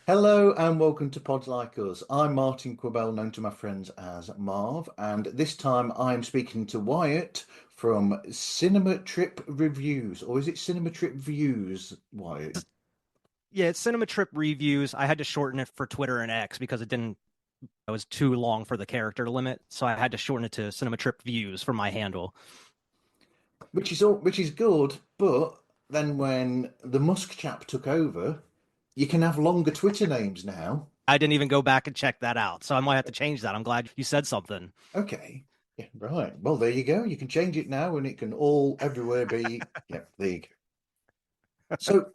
Hello and welcome to Pods Like Us. I'm Martin Quibell, known to my friends as Marv, and this time I'm speaking to Wyatt from Cinema Trip Reviews, or is it Cinema Trip Views, Wyatt? Yeah, it's Cinema Trip Reviews. I had to shorten it for Twitter and X because it was too long for the character limit. So I had to shorten it to Cinema Trip Views for my handle. Which is good, but then when the Musk chap took over, you can have longer Twitter names now. I didn't even go back and check that out. So I might have to change that. I'm glad you said something. Okay. Yeah, right. Well, there you go. You can change it now and it can all everywhere be. Yeah, there you go. So,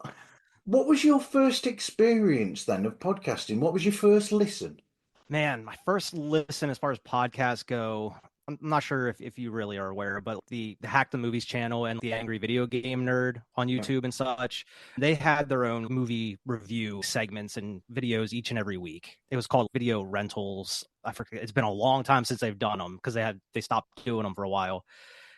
what was your first experience then of podcasting? What was your first listen? Man, my first listen as far as podcasts go, I'm not sure if you really are aware, but the Hack the Movies channel and the Angry Video Game Nerd on Yeah. YouTube and such, they had their own movie review segments and videos each and every week. It was called Video Rentals. I forget. It's been a long time since they've done them because they stopped doing them for a while.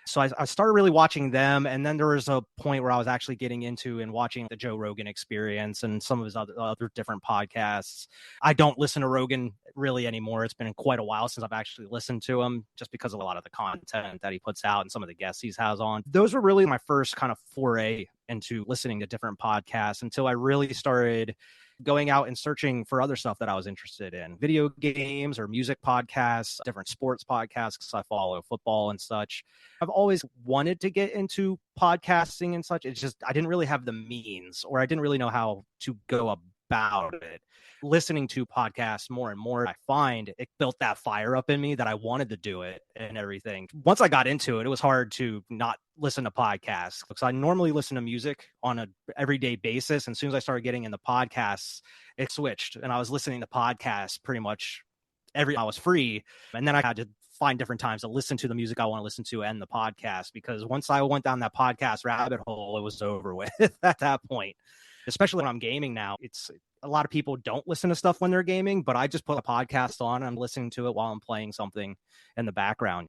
So I started really watching them, and then there was a point where I was actually getting into and watching the Joe Rogan Experience and some of his other different podcasts. I don't listen to Rogan really anymore. It's been quite a while since I've actually listened to him, just because of a lot of the content that he puts out and some of the guests he has on. Those were really my first kind of foray into listening to different podcasts until I really started going out and searching for other stuff that I was interested in, video games or music podcasts, different sports podcasts, because I follow football and such. I've always wanted to get into podcasting and such. It's just, I didn't really have the means, or I didn't really know how to go about it. Listening to podcasts more and more, I find it built that fire up in me that I wanted to do it and everything. Once I got into it, it was hard to not listen to podcasts because I normally listen to music on an everyday basis. And as soon as I started getting into podcasts, it switched, and I was listening to podcasts pretty much every I was free. And then I had to find different times to listen to the music I want to listen to and the podcast, because once I went down that podcast rabbit hole, it was over with at that point. Especially when I'm gaming now, it's a lot of people don't listen to stuff when they're gaming, but I just put a podcast on and I'm listening to it while I'm playing something in the background.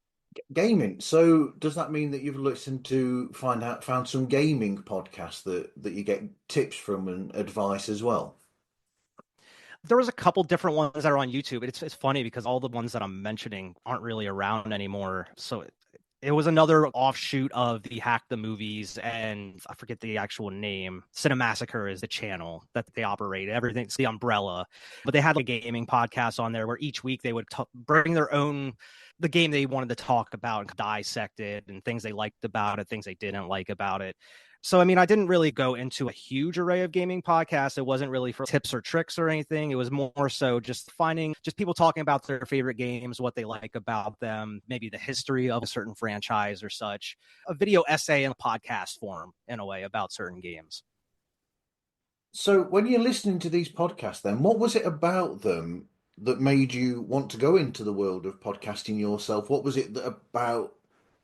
Gaming. So, does that mean that you've listened to found some gaming podcasts that you get tips from and advice as well? There was a couple different ones that are on YouTube. It's funny because all the ones that I'm mentioning aren't really around anymore. So it was another offshoot of the Hack the Movies, and I forget the actual name. Cinemassacre is the channel that they operate. Everything's the umbrella. But they had a gaming podcast on there where each week they would bring their own, the game they wanted to talk about and dissect it, and things they liked about it, things they didn't like about it. So, I mean, I didn't really go into a huge array of gaming podcasts. It wasn't really for tips or tricks or anything. It was more so just finding just people talking about their favorite games, what they like about them, maybe the history of a certain franchise or such. A video essay in a podcast form, in a way, about certain games. So, when you're listening to these podcasts, then what was it about them that made you want to go into the world of podcasting yourself? What was it about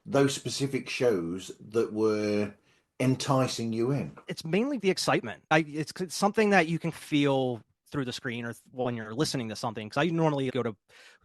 those specific shows that were enticing you in? It's mainly the excitement. It's something that you can feel through the screen or when you're listening to something. Because I normally go to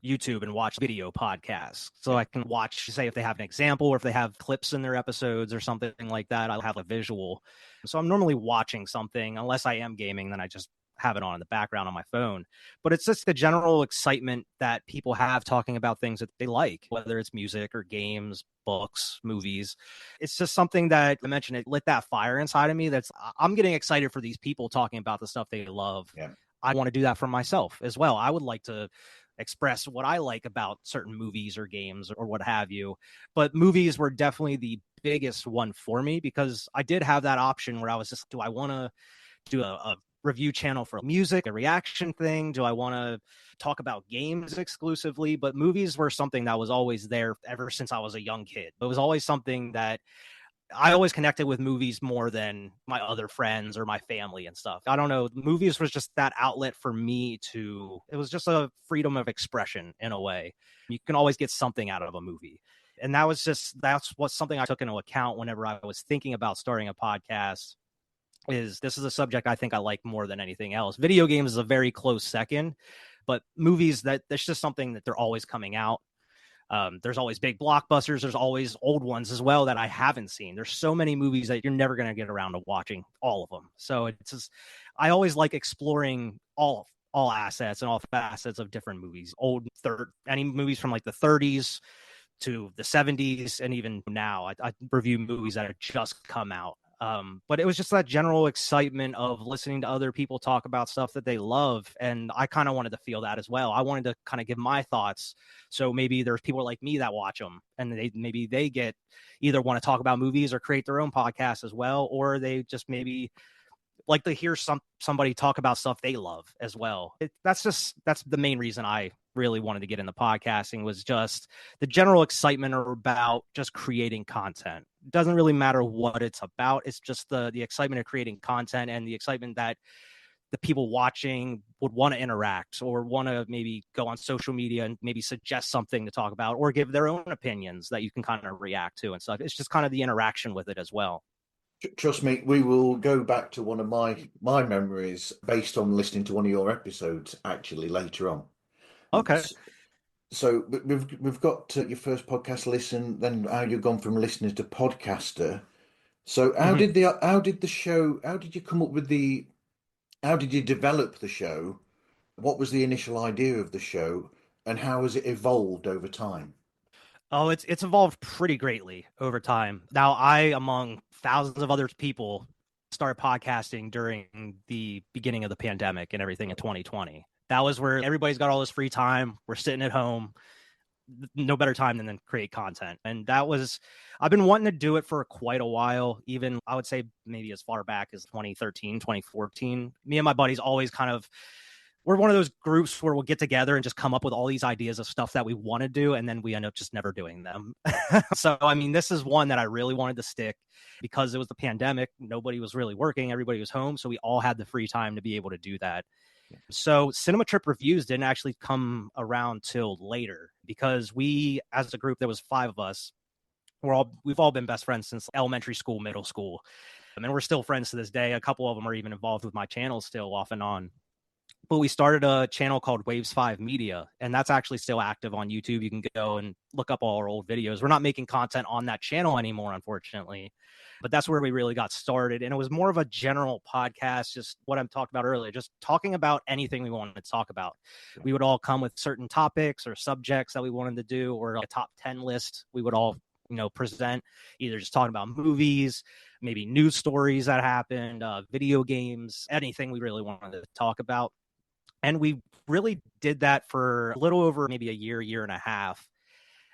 YouTube and watch video podcasts. So I can watch, say, if they have an example or if they have clips in their episodes or something like that, I'll have a visual. So I'm normally watching something. Unless I am gaming, then I just have it on in the background on my phone. But it's just the general excitement that people have talking about things that they like, whether it's music or games, books, movies. It's just something that I mentioned, it lit that fire inside of me. I'm getting excited for these people talking about the stuff they love. Yeah. I want to do that for myself as well. I would like to express what I like about certain movies or games or what have you. But movies were definitely the biggest one for me, because I did have that option where I was just, do I want to do a review channel for music, a reaction thing? Do I want to talk about games exclusively? But movies were something that was always there ever since I was a young kid. It was always something that I always connected with movies more than my other friends or my family and stuff. I don't know. Movies was just that outlet for me it was just a freedom of expression in a way. You can always get something out of a movie. And that's what something I took into account whenever I was thinking about starting a podcast. This is a subject I think I like more than anything else. Video games is a very close second, but movies, that's just something that they're always coming out. There's always big blockbusters. There's always old ones as well that I haven't seen. There's so many movies that you're never going to get around to watching all of them. So it's just, I always like exploring all assets and all facets of different movies. Any movies from like the 30s to the 70s, and even now, I review movies that have just come out. But it was just that general excitement of listening to other people talk about stuff that they love. And I kind of wanted to feel that as well. I wanted to kind of give my thoughts. So maybe there's people like me that watch them and maybe they get either want to talk about movies or create their own podcast as well, or they just maybe like to hear somebody talk about stuff they love as well. That's the main reason I really wanted to get into podcasting, was just the general excitement about just creating content. It doesn't really matter what it's about. It's just the excitement of creating content and the excitement that the people watching would want to interact or want to maybe go on social media and maybe suggest something to talk about or give their own opinions that you can kind of react to and stuff. It's just kind of the interaction with it as well. Trust me, we will go back to one of my memories based on listening to one of your episodes actually later on. Okay. So we've got your first podcast listen, then how you've gone from listener to podcaster. So Mhm. how did you come up with how did you develop the show? What was the initial idea of the show, and how has it evolved over time? Oh, it's evolved pretty greatly over time. Now, I, among thousands of other people, started podcasting during the beginning of the pandemic and everything in 2020. That was where everybody's got all this free time. We're sitting at home. No better time than create content. And I've been wanting to do it for quite a while, even I would say maybe as far back as 2013, 2014. Me and my buddies always we're one of those groups where we'll get together and just come up with all these ideas of stuff that we want to do, and then we end up just never doing them. So, I mean, this is one that I really wanted to stick because it was the pandemic. Nobody was really working. Everybody was home. So we all had the free time to be able to do that. So Cinema Trip Reviews didn't actually come around till later because we, as a group, there was 5 of us. We've all been best friends since elementary school, middle school. And we're still friends to this day. A couple of them are even involved with my channel still off and on. But we started a channel called Waves 5 Media, and that's actually still active on YouTube. You can go and look up all our old videos. We're not making content on that channel anymore, unfortunately, but that's where we really got started. And it was more of a general podcast, just what I'm talking about earlier, just talking about anything we wanted to talk about. Yeah. We would all come with certain topics or subjects that we wanted to do, or a top 10 list we would all present, either just talking about movies, maybe news stories that happened, video games, anything we really wanted to talk about. And we really did that for a little over maybe a year and a half.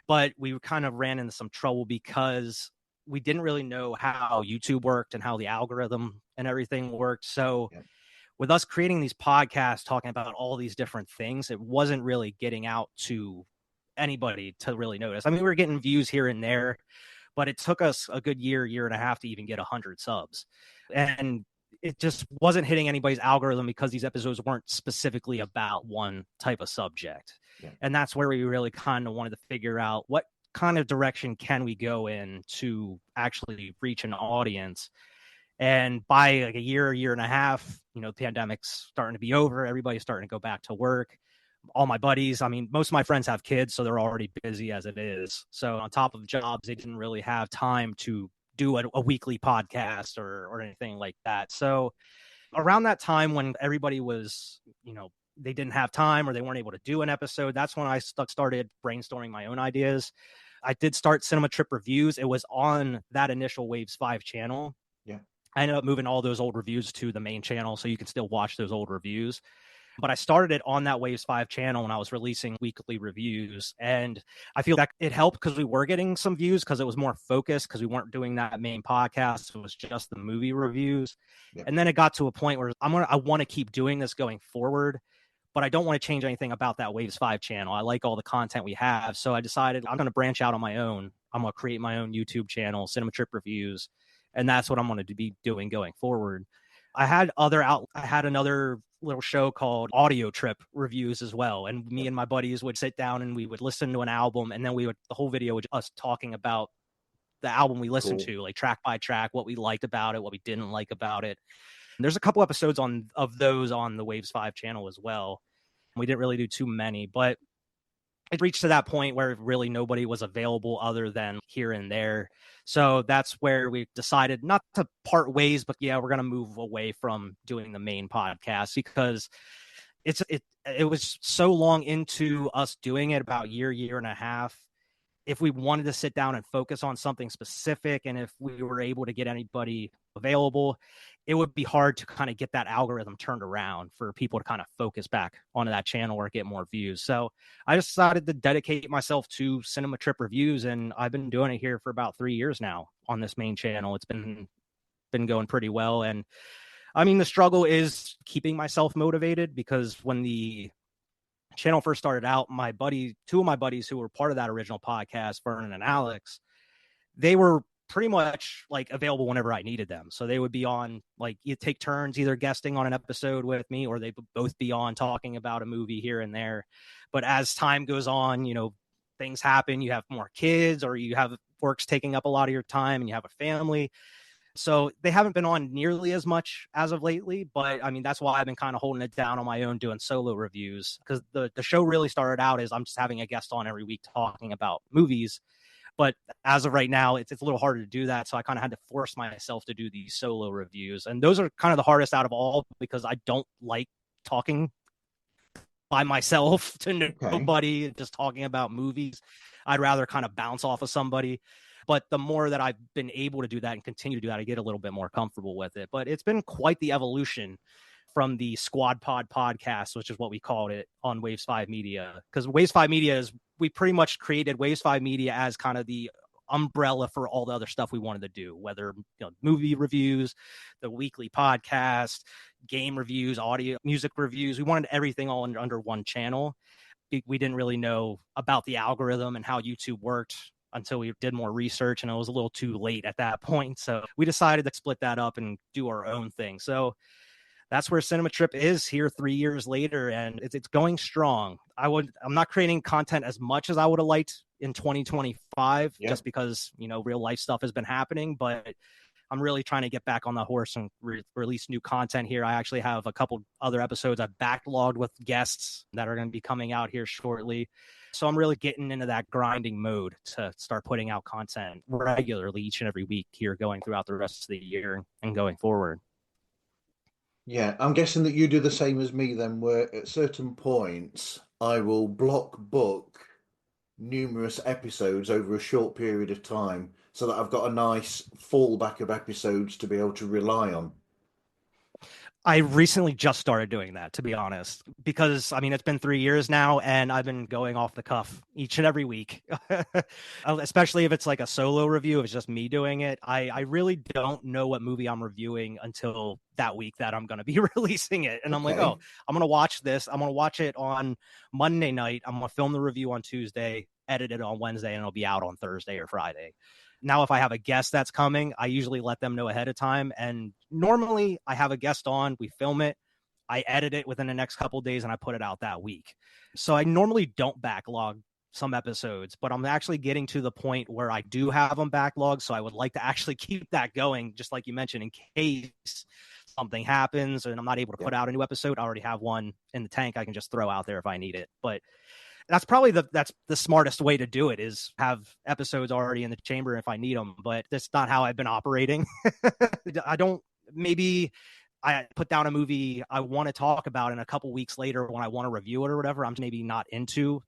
But we kind of ran into some trouble because we didn't really know how YouTube worked and how the algorithm and everything worked. So Yeah. with us creating these podcasts, talking about all these different things, it wasn't really getting out to anybody to really notice. I mean, we were getting views here and there, but it took us a good year and a half to even get 100 subs. And it just wasn't hitting anybody's algorithm because these episodes weren't specifically about one type of subject. Yeah. And that's where we really kind of wanted to figure out what kind of direction can we go in to actually reach an audience. And by like a year and a half, the pandemic's starting to be over. Everybody's starting to go back to work. All my buddies, I mean, most of my friends have kids, so they're already busy as it is. So on top of jobs, they didn't really have time to do a weekly podcast or anything like that. So around that time when everybody was, they didn't have time or they weren't able to do an episode, that's when I started brainstorming my own ideas. I did start Cinema Trip Reviews. It was on that initial Waves 5 channel. Yeah. I ended up moving all those old reviews to the main channel so you can still watch those old reviews. But I started it on that Waves 5 channel when I was releasing weekly reviews. And I feel that it helped because we were getting some views because it was more focused because we weren't doing that main podcast. It was just the movie reviews. Yeah. And then it got to a point where I want to keep doing this going forward, but I don't want to change anything about that Waves 5 channel. I like all the content we have. So I decided I'm going to branch out on my own I'm going to create my own YouTube channel, Cinema Trip Reviews, and that's what I'm going to be doing going forward. I had another little show called Audio Trip Reviews as well, and me and my buddies would sit down and we would listen to an album, and then the whole video was us talking about the album we listened Cool. to, like track by track, what we liked about it, what we didn't like about it. And there's a couple episodes of those on the Waves 5 channel as well. We didn't really do too many, but it reached to that point where really nobody was available other than here and there. So that's where we decided not to part ways, but yeah, we're going to move away from doing the main podcast because it was so long into us doing it, about year and a half. If we wanted to sit down and focus on something specific, and if we were able to get anybody available, it would be hard to kind of get that algorithm turned around for people to kind of focus back onto that channel or get more views. So I decided to dedicate myself to Cinema Trip Reviews, and I've been doing it here for about 3 years now on this main channel. It's been going pretty well. And I mean, the struggle is keeping myself motivated, because when the channel first started out, two of my buddies who were part of that original podcast, Vernon and Alex, they were pretty much like available whenever I needed them. So they would be on, like, you take turns either guesting on an episode with me, or they both be on talking about a movie here and there. But as time goes on, things happen. You have more kids, or you have work's taking up a lot of your time, and you have a family. So they haven't been on nearly as much as of lately, but I mean, that's why I've been kind of holding it down on my own, doing solo reviews, because the show really started out as I'm just having a guest on every week talking about movies. But as of right now, it's a little harder to do that. So I kind of had to force myself to do these solo reviews. And those are kind of the hardest out of all, because I don't like talking by myself to Okay. nobody, just talking about movies. I'd rather kind of bounce off of somebody. But the more that I've been able to do that and continue to do that, I get a little bit more comfortable with it. But it's been quite the evolution from the Squad Pod podcast, which is what we called it on Waves 5 Media. Because Waves 5 Media we pretty much created Waves 5 Media as kind of the umbrella for all the other stuff we wanted to do, whether movie reviews, the weekly podcast, game reviews, audio, music reviews. We wanted everything all under one channel. We didn't really know about the algorithm and how YouTube worked until we did more research, and it was a little too late at that point. So we decided to split that up and do our own thing. So that's where Cinema Trip is here 3 years later, and it's going strong. I'm not creating content as much as I would have liked in 2025, Yeah. just because real life stuff has been happening, but I'm really trying to get back on the horse and release new content here. I actually have a couple other episodes I've backlogged with guests that are going to be coming out here shortly. So I'm really getting into that grinding mode to start putting out content regularly each and every week here, going throughout the rest of the year and going forward. Yeah, I'm guessing that you do the same as me then, where at certain points I will block book numerous episodes over a short period of time so that I've got a nice fallback of episodes to be able to rely on. I recently just started doing that, to be honest, because I mean, it's been 3 years now and I've been going off the cuff each and every week, especially if it's like a solo review. If it's just me doing it. I really don't know what movie I'm reviewing until that week that I'm going to be releasing it. And I'm like, oh, Okay. I'm going to watch this. I'm going to watch it on Monday night. I'm going to film the review on Tuesday, edit it on Wednesday, and it'll be out on Thursday or Friday. Now, if I have a guest that's coming, I usually let them know ahead of time. And normally I have a guest on, we film it, I edit it within the next couple of days, and I put it out that week. So I normally don't backlog some episodes, but I'm actually getting to the point where I do have them backlogged. So I would like to actually keep that going, just like you mentioned, in case something happens and I'm not able to Yeah. put out a new episode. I already have one in the tank I can just throw out there if I need it. But that's probably that's the smartest way to do it, is have episodes already in the chamber if I need them. But that's not how I've been operating. I don't, maybe I put down a movie I want to talk about, and a couple weeks later when I want to review it or whatever, I'm maybe not into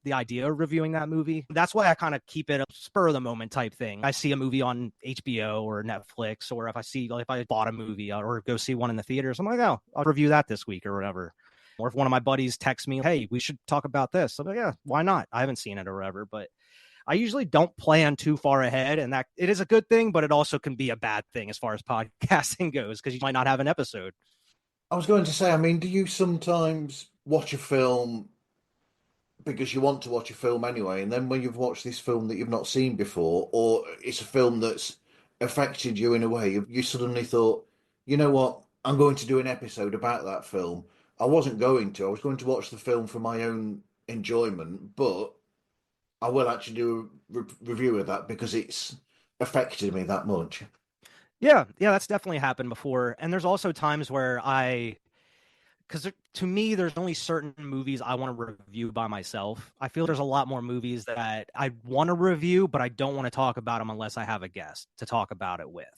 the idea of reviewing that movie. That's why I kind of keep it a spur of the moment type thing. I see a movie on HBO or Netflix, or if I bought a movie or go see one in the theaters, I'm like, oh, I'll review that this week or whatever. Or if one of my buddies texts me, hey, we should talk about this, I'm like, yeah, why not? I haven't seen it or whatever. But I usually don't plan too far ahead, and that it is a good thing, but it also can be a bad thing as far as podcasting goes, because you might not have an episode. I was going to say, I mean, do you sometimes watch a film, because you want to watch a film anyway, and then when you've watched this film that you've not seen before, or it's a film that's affected you in a way, you suddenly thought, you know what, I'm going to do an episode about that film. I wasn't going to. I was going to watch the film for my own enjoyment, but I will actually do a review of that because it's affected me that much. Yeah, yeah, that's definitely happened before. And there's also times where because to me, there's only certain movies I want to review by myself. I feel there's a lot more movies that I want to review, but I don't want to talk about them unless I have a guest to talk about it with.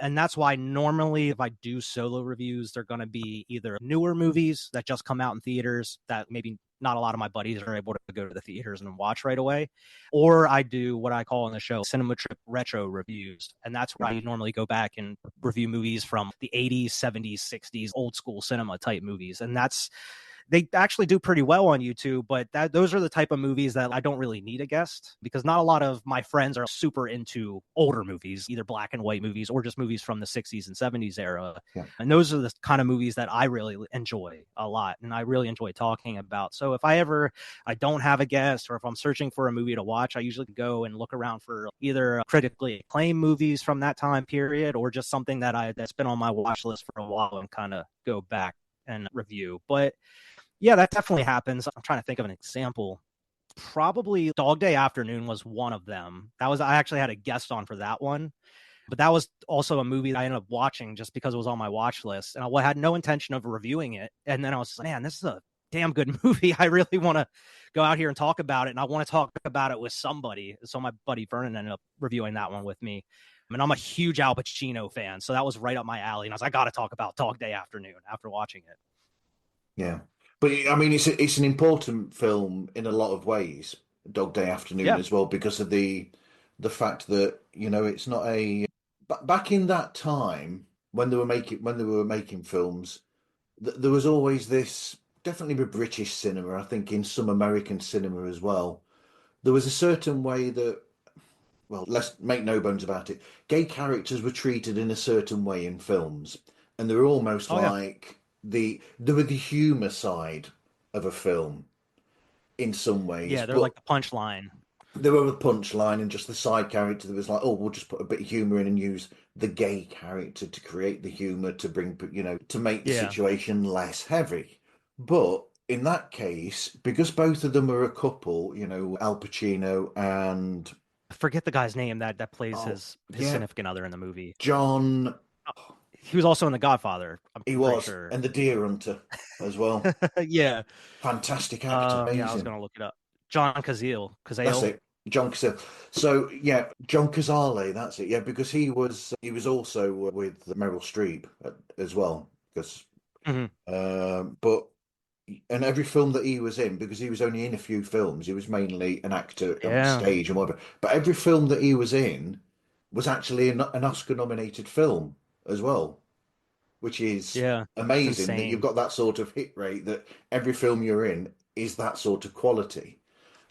And that's why normally if I do solo reviews, they're going to be either newer movies that just come out in theaters that maybe not a lot of my buddies are able to go to the theaters and watch right away, or I do what I call in the show cinema trip retro reviews, and that's where I normally go back and review movies from the 80s, 70s, 60s, old school cinema type movies. And that's they actually do pretty well on YouTube, but those are the type of movies that I don't really need a guest, because not a lot of my friends are super into older movies, either black and white movies or just movies from the 60s and 70s era. Yeah. And those are the kind of movies that I really enjoy a lot and I really enjoy talking about. So if I don't have a guest, or if I'm searching for a movie to watch, I usually go and look around for either critically acclaimed movies from that time period, or just something that's been on my watch list for a while and kind of go back and review. But yeah, that definitely happens. I'm trying to think of an example. Probably Dog Day Afternoon was one of them. I actually had a guest on for that one, but that was also a movie that I ended up watching just because it was on my watch list, and I had no intention of reviewing it. And then I was just like, man, this is a damn good movie. I really want to go out here and talk about it, and I want to talk about it with somebody. So my buddy Vernon ended up reviewing that one with me. I mean, I'm a huge Al Pacino fan, so that was right up my alley. And I was like, I got to talk about Dog Day Afternoon after watching it. Yeah, but I mean, it's an important film in a lot of ways, Dog Day Afternoon Yeah. as well, because of the fact that it's not a back in that time when they were making films, there was always this definitely with British cinema, I think in some American cinema as well. There was a certain way that, well, let's make no bones about it, gay characters were treated in a certain way in films, and they were almost Oh, yeah. like they were the humor side of a film in some ways, Yeah, they're but like the punchline. they were the punchline and just the side character that was like, oh, we'll just put a bit of humor in and use the gay character to create the humor to bring, to make the Yeah. situation less heavy. But in that case, because both of them are a couple, Al Pacino and I forget the guy's name that plays oh his yeah, significant other in the movie. John. Oh, he was also in The Godfather, He I'm pretty was, sure. and the Deer Hunter as well. Yeah. Fantastic actor, Yeah, I was amazing. gonna look it up. John Cazale. That's Cazale. it, John Cazale. So yeah, John Cazale. That's it. Yeah, because he was also with Meryl Streep as well. Because Hmm. but and every film that he was in, because he was only in a few films, he was mainly an actor on Yeah. stage and whatever. But every film that he was in was actually an Oscar-nominated film as well, which is Yeah. It's amazing that you've insane. got that sort of hit rate that every film you're in is that sort of quality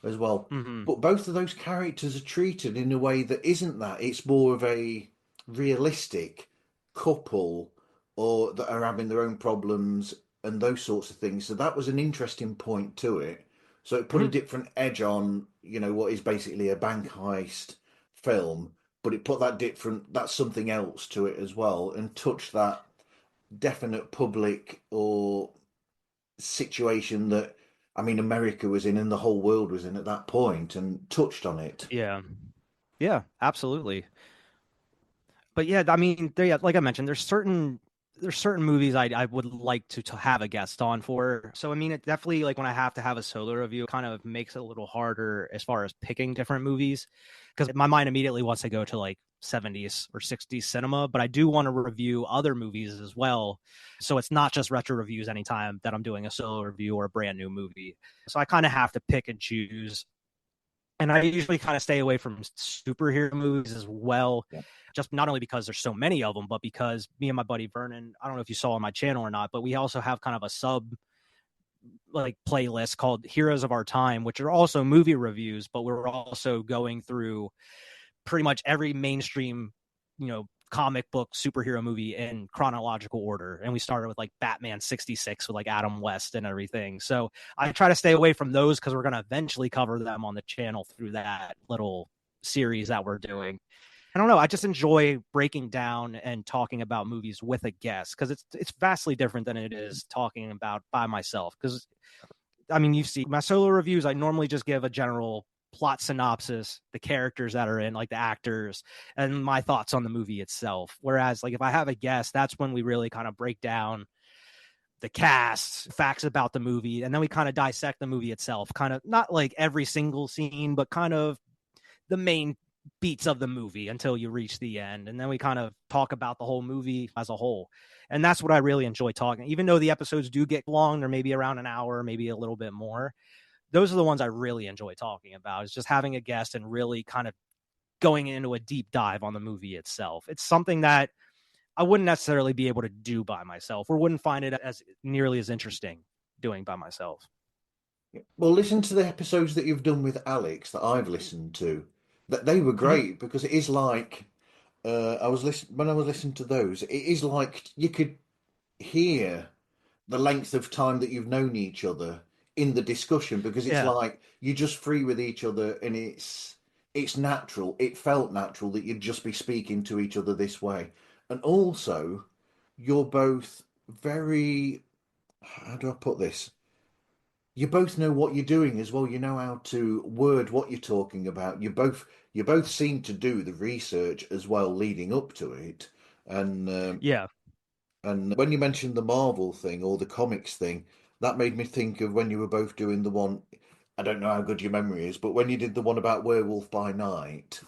as well. Hmm. But both of those characters are treated in a way that isn't that. It's more of a realistic couple or that are having their own problems and those sorts of things. So that was an interesting point to it. So it put a Hmm. different edge on, what is basically a bank heist film, but it put that's something else to it as well and touched that definite public or situation that I mean America was in and the whole world was in at that point and touched on it. Yeah. Yeah, absolutely. But yeah, I mean, yeah, like I mentioned, there's certain movies I would like to have a guest on for. So I mean, it definitely, like when I have to have a solo review, it kind of makes it a little harder as far as picking different movies, because my mind immediately wants to go to like 70s or 60s cinema, but I do want to review other movies as well. So it's not just retro reviews anytime that I'm doing a solo review or a brand new movie. So I kind of have to pick and choose, and I usually kind of stay away from superhero movies as well, Yeah. just not only because there's so many of them, but because me and my buddy Vernon, I don't know if you saw on my channel or not, but we also have kind of a sub like playlist called Heroes of Our Time, which are also movie reviews, but we're also going through pretty much every mainstream, comic book superhero movie in chronological order. And we started with like Batman 66 with like Adam West and everything. So I try to stay away from those because we're going to eventually cover them on the channel through that little series that we're doing. I don't know. I just enjoy breaking down and talking about movies with a guest because it's vastly different than it is talking about by myself. Because I mean, you see my solo reviews, I normally just give a general plot synopsis, the characters that are in, like the actors, and my thoughts on the movie itself. Whereas, like, if I have a guest, that's when we really kind of break down the cast, facts about the movie, and then we kind of dissect the movie itself. Kind of not like every single scene, but kind of the main beats of the movie until you reach the end. And then we kind of talk about the whole movie as a whole. And that's what I really enjoy talking. Even though the episodes do get long, they're maybe around an hour, maybe a little bit more. Those are the ones I really enjoy talking about, is just having a guest and really kind of going into a deep dive on the movie itself. It's something that I wouldn't necessarily be able to do by myself, or wouldn't find it as nearly as interesting doing by myself. Well, listen to the episodes that you've done with Alex that I've listened to. That they were Mm-hmm. great because it is like I was listen when I was listening to those. It is like you could hear the length of time that you've known each other in the discussion because it's Yeah. like you're just free with each other and it's natural. It felt natural that you'd just be speaking to each other this way. And also, you're both very, how do I put this? You both know what you're doing as well. You know how to word what you're talking about. You both seem to do the research as well leading up to it. And Yeah. and when you mentioned the Marvel thing or the comics thing, that made me think of when you were both doing the one. I don't know how good your memory is, but when you did the one about Werewolf by Night,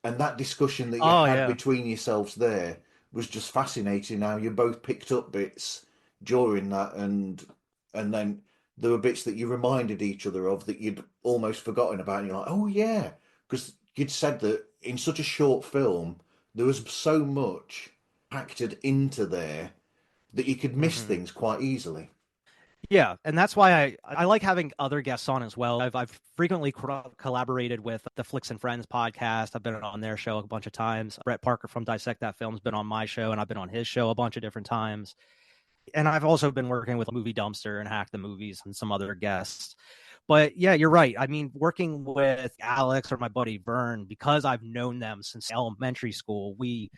and that discussion that you Oh, had yeah. between yourselves there was just fascinating. How you both picked up bits during that, and then there were bits that you reminded each other of that you'd almost forgotten about. And you're like, oh yeah, because you'd said that in such a short film there was so much acted into there that you could miss Mm-hmm. things quite easily. Yeah, and that's why I like having other guests on as well. I've frequently collaborated with the Flicks and Friends podcast. I've been on their show a bunch of times. Brett Parker from Dissect That Film's been on my show, and I've been on his show a bunch of different times. And I've also been working with Movie Dumpster and Hack the Movies and some other guests. But yeah, you're right. I mean, working with Alex or my buddy Vern, because I've known them since elementary school, we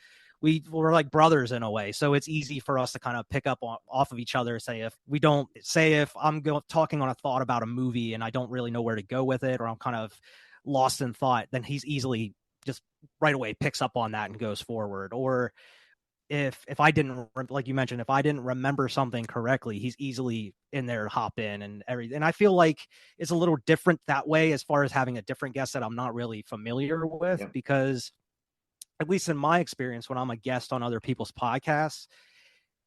were like brothers in a way. So it's easy for us to kind of pick up off of each other. If I'm talking on a thought about a movie and I don't really know where to go with it, or I'm kind of lost in thought, then he's easily just right away picks up on that and goes forward. Or if I didn't, like you mentioned, if I didn't remember something correctly, he's easily in there to hop in and everything. And I feel like it's a little different that way, as far as having a different guest that I'm not really familiar with, Yeah, because at least in my experience, when I'm a guest on other people's podcasts,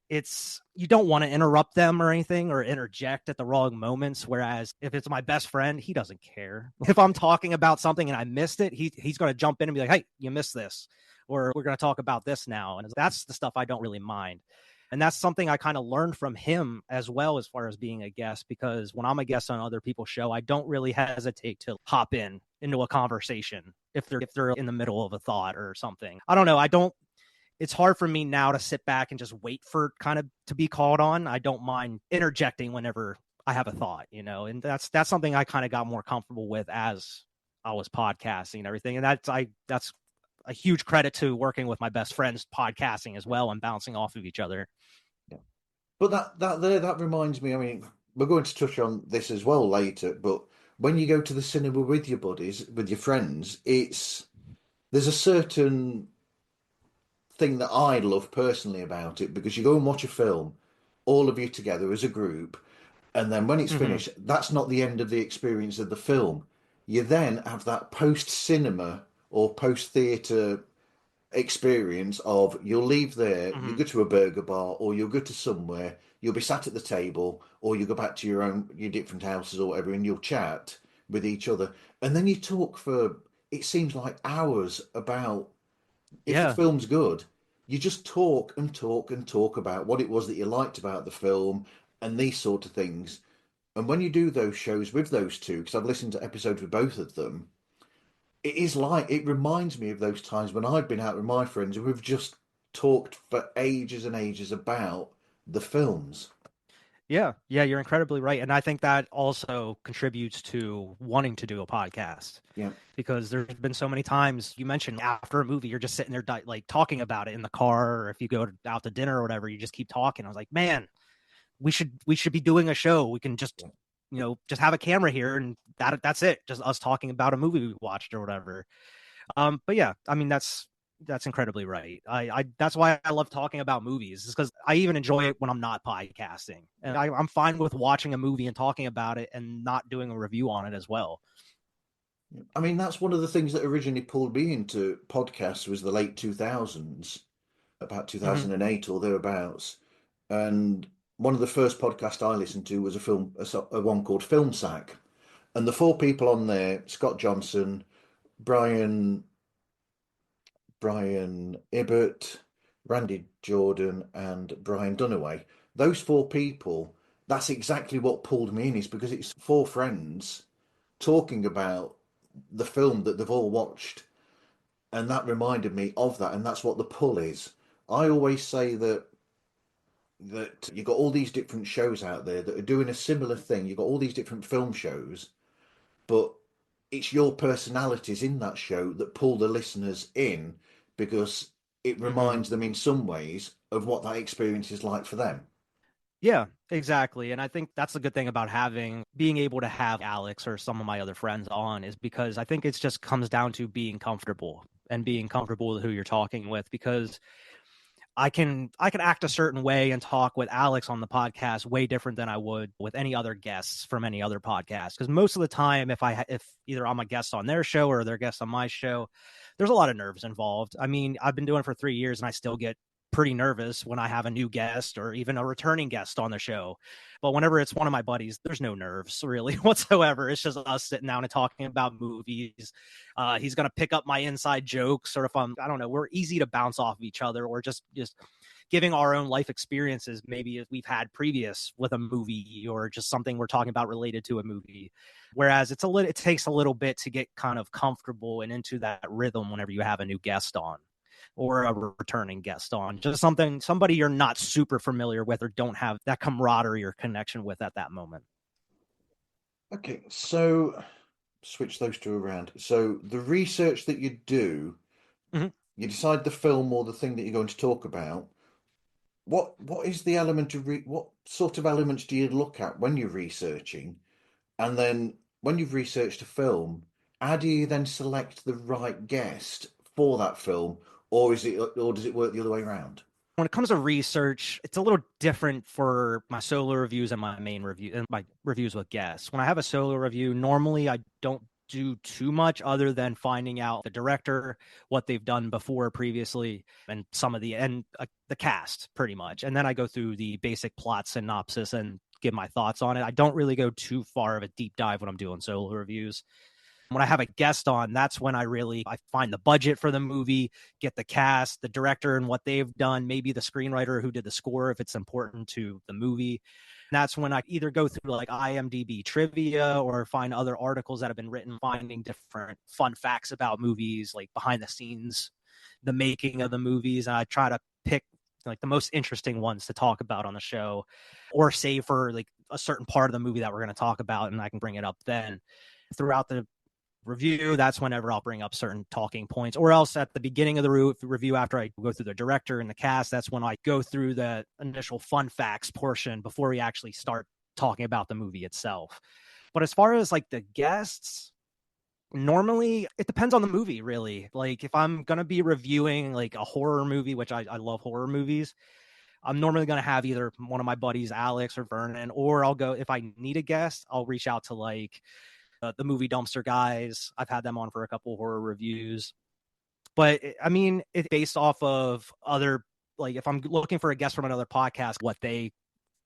it's, you don't want to interrupt them or anything or interject at the wrong moments. Whereas if it's my best friend, he doesn't care. If I'm talking about something and I missed it, he's going to jump in and be like, hey, you missed this, or we're going to talk about this now. And that's the stuff I don't really mind. And that's something I kind of learned from him as well, as far as being a guest, because when I'm a guest on other people's show, I don't really hesitate to hop in into a conversation if they're in the middle of a thought or something. I don't know. I don't, it's hard for me now to sit back and just wait for kind of to be called on. I don't mind interjecting whenever I have a thought, and that's something I kind of got more comfortable with as I was podcasting and everything. And that's a huge credit to working with my best friends podcasting as well and bouncing off of each other. yeah. But that reminds me. I mean, we're going to touch on this as well later. But when you go to the cinema with your buddies, with your friends, there's a certain thing that I love personally about it because you go and watch a film, all of you together as a group, and then when it's Mm-hmm. finished, that's not the end of the experience of the film. You then have that post cinema or post theatre experience of you'll leave there, you Mm-hmm. go to a burger bar or you'll go to somewhere, you'll be sat at the table or you go back to your different houses or whatever and you'll chat with each other. And then you talk for it seems like hours about if the Yeah. film's good, you just talk and talk and talk about what it was that you liked about the film and these sort of things. And when you do those shows with those two, because I've listened to episodes with both of them, it is like it reminds me of those times when I've been out with my friends and we've just talked for ages and ages about the films. Yeah, yeah, you're incredibly right. And I think that also contributes to wanting to do a podcast Yeah. because there's been so many times you mentioned after a movie, you're just sitting there like talking about it in the car, or if you go out to dinner or whatever, you just keep talking. I was like, man, we should be doing a show. We can just, Yeah. just have a camera here and that's it. Just us talking about a movie we watched or whatever. But yeah, I mean that's incredibly right. I that's why I love talking about movies, is because I even enjoy it when I'm not podcasting, and I'm fine with watching a movie and talking about it and not doing a review on it as well. I mean, that's one of the things that originally pulled me into podcasts was the late 2000s, about Mm-hmm. 2008 or thereabouts. And one of the first podcasts I listened to was a one called Film Sack. And the four people on there, Scott Johnson, Brian Brian Ibbott, Randy Jordan, and Brian Dunaway. Those four people, that's exactly what pulled me in, is because it's four friends talking about the film that they've all watched. And that reminded me of that, and that's what the pull is. I always say that you've got all these different shows out there that are doing a similar thing. You've got all these different film shows, but it's your personalities in that show that pull the listeners in because it Mm-hmm. reminds them in some ways of what that experience is like for them. Yeah, exactly. And I think that's the good thing about being able to have Alex or some of my other friends on, is because I think it's just comes down to being comfortable and being comfortable with who you're talking with, because I can act a certain way and talk with Alex on the podcast way different than I would with any other guests from any other podcast. Because most of the time, if either I'm a guest on their show or they're guests on my show, there's a lot of nerves involved. I mean, I've been doing it for 3 years and I still get pretty nervous when I have a new guest or even a returning guest on the show. But whenever it's one of my buddies, there's no nerves really whatsoever. It's just us sitting down and talking about movies. He's gonna pick up my inside jokes, or if I don't know, we're easy to bounce off of each other, or just giving our own life experiences, maybe we've had previous with a movie or just something we're talking about related to a movie. Whereas it takes a little bit to get kind of comfortable and into that rhythm whenever you have a new guest on or a returning guest on, just somebody you're not super familiar with or don't have that camaraderie or connection with at that moment. Okay, so switch those two around. So the research that you do, Mm-hmm. you decide the film or the thing that you're going to talk about. What is the element of what sort of elements do you look at when you're researching? And then when you've researched a film, how do you then select the right guest for that film, or does it work the other way around? When it comes to research, it's a little different for my solo reviews and my main review and my reviews with guests. When I have a solo review, normally I don't do too much other than finding out the director, what they've done before previously, and some of the cast pretty much. And then I go through the basic plot synopsis and give my thoughts on it. I don't really go too far of a deep dive when I'm doing solo reviews. When I have a guest on, that's when I find the budget for the movie, get the cast, the director and what they've done, maybe the screenwriter who did the score if it's important to the movie. And that's when I either go through like IMDb trivia or find other articles that have been written, finding different fun facts about movies, like behind the scenes, the making of the movies. And I try to pick like the most interesting ones to talk about on the show, or save for like a certain part of the movie that we're going to talk about, and I can bring it up then. Throughout the review, that's whenever I'll bring up certain talking points, or else at the beginning of the review, after I go through the director and the cast, that's when I go through the initial fun facts portion before we actually start talking about the movie itself. But as far as like the guests, normally it depends on the movie, really. Like if I'm gonna be reviewing like a horror movie, which I love horror movies, I'm normally going to have either one of my buddies, Alex or Vernon, or I'll go, if I need a guest, I'll reach out to like the movie dumpster guys. I've had them on for a couple horror reviews. But I mean, it's based off of other, like if I'm looking for a guest from another podcast, what they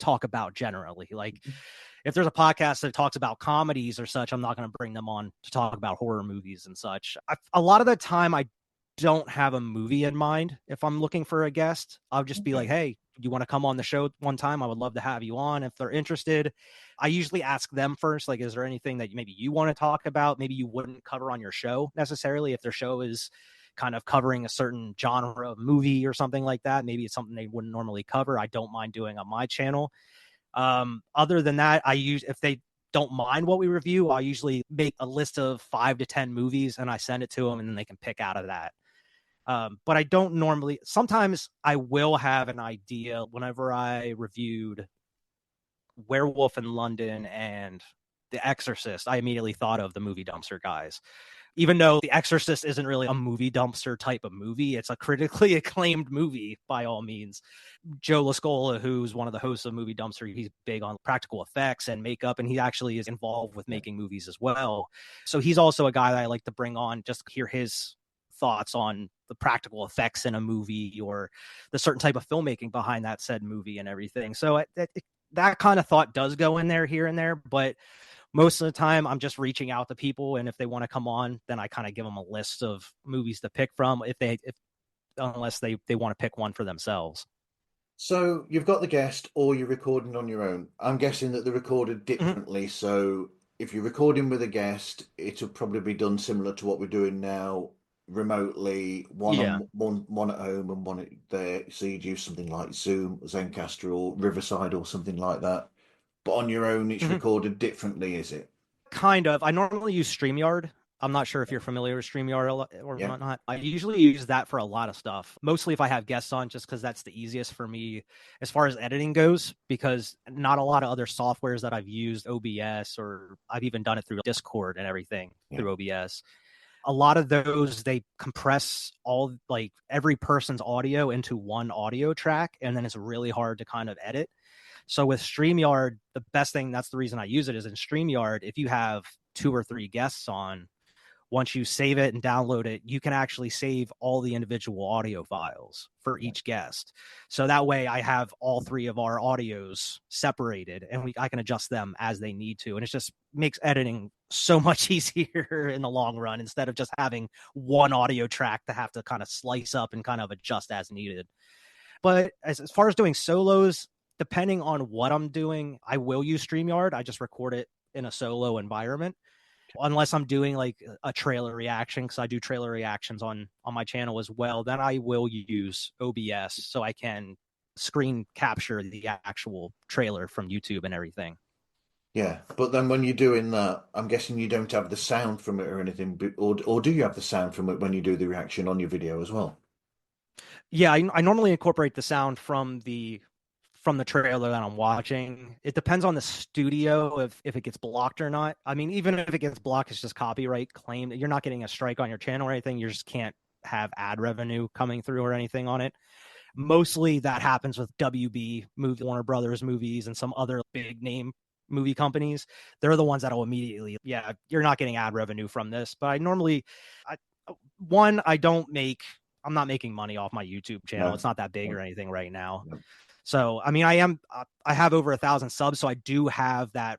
talk about generally. Like if there's a podcast that talks about comedies or such, I'm not going to bring them on to talk about horror movies and such. A lot of the time, I don't have a movie in mind. If I'm looking for a guest, I'll just be like, Okay. hey, you want to come on the show one time? I would love to have you on. If they're interested, I usually ask them first, like, is there anything that maybe you want to talk about? Maybe you wouldn't cover on your show necessarily if their show is kind of covering a certain genre of movie or something like that. Maybe it's something they wouldn't normally cover. I don't mind doing on my channel. Other than that, if they don't mind what we review, I usually make a list of 5 to 10 movies and I send it to them and then they can pick out of that. But I don't normally, sometimes I will have an idea. Whenever I reviewed Werewolf in London and The Exorcist, I immediately thought of the Movie Dumpster guys. Even though The Exorcist isn't really a movie dumpster type of movie, it's a critically acclaimed movie by all means. Joe Lascola, who's one of the hosts of Movie Dumpster, he's big on practical effects and makeup, and he actually is involved with making movies as well. So he's also a guy that I like to bring on just to hear his thoughts on the practical effects in a movie or the certain type of filmmaking behind that said movie and everything. So that kind of thought does go in there here and there, but most of the time I'm just reaching out to people, and if they want to come on, then I kind of give them a list of movies to pick from unless they want to pick one for themselves. So you've got the guest, or you're recording on your own. I'm guessing that they're recorded Mm-hmm. differently. So if you're recording with a guest, it'll probably be done similar to what we're doing now, remotely, Yeah. one at home and one there. So you'd use something like Zoom, Zencaster, or Riverside, or something like that. But on your own, it's Mm-hmm. recorded differently, is it? Kind of. I normally use StreamYard. I'm not sure if you're familiar with StreamYard or Yeah, not. I usually use that for a lot of stuff, mostly if I have guests on, just because that's the easiest for me as far as editing goes, because not a lot of other softwares that I've used, OBS, or I've even done it through Discord and everything yeah, through OBS. A lot of those, they compress all like every person's audio into one audio track, and then it's really hard to kind of edit. So with StreamYard, the best thing, that's the reason I use it, is in StreamYard, if you have 2 or 3 guests on, once you save it and download it, you can actually save all the individual audio files for yeah, each guest. So that way I have all 3 of our audios separated, and I can adjust them as they need to. And it just makes editing so much easier in the long run, instead of just having one audio track to have to kind of slice up and kind of adjust as needed. But as far as doing solos, depending on what I'm doing, I will use StreamYard. I just record it in a solo environment. Unless I'm doing like a trailer reaction, because I do trailer reactions on my channel as well, then I will use OBS so I can screen capture the actual trailer from YouTube and everything. yeah. But then when you're doing that, I'm guessing you don't have the sound from it or anything, or do you have the sound from it when you do the reaction on your video as well? Yeah, I normally incorporate the sound from the trailer that I'm watching. It depends on the studio if it gets blocked or not. I mean, even if it gets blocked, it's just copyright claim. You're not getting a strike on your channel or anything. You just can't have ad revenue coming through or anything on it. Mostly that happens with WB movie, Warner Brothers movies, and some other big name movie companies. They're the ones that'll immediately, yeah, you're not getting ad revenue from this. But I normally, I, one, I'm not making money off my YouTube channel. No, It's not that big no, or anything right now. no. So, I mean, I have over 1,000 subs, so I do have that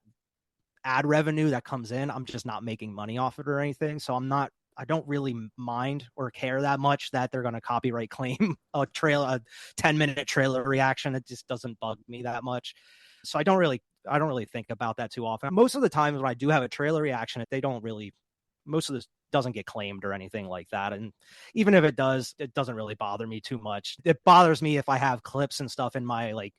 ad revenue that comes in. I'm just not making money off it or anything. So I don't really mind or care that much that they're going to copyright claim a 10-minute trailer reaction. It just doesn't bug me that much. So I don't really think about that too often. Most of the times when I do have a trailer reaction, they don't really, most of this doesn't get claimed or anything like that. And even if it does, it doesn't really bother me too much. It bothers me if I have clips and stuff in my like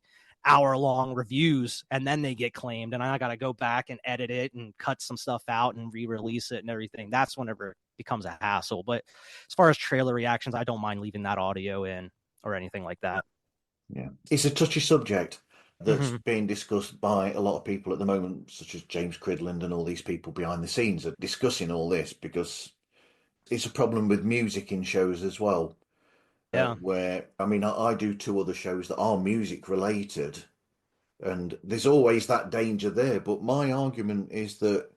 hour-long reviews and then they get claimed and I got to go back and edit it and cut some stuff out and re-release it and everything. That's whenever it becomes a hassle. But as far as trailer reactions, I don't mind leaving that audio in or anything like that. Yeah. It's a touchy subject that's Mm-hmm. being discussed by a lot of people at the moment, such as James Cridland and all these people behind the scenes are discussing all this because it's a problem with music in shows as well. Yeah, Where, I mean, I do 2 other shows that are music related, and there's always that danger there. But my argument is that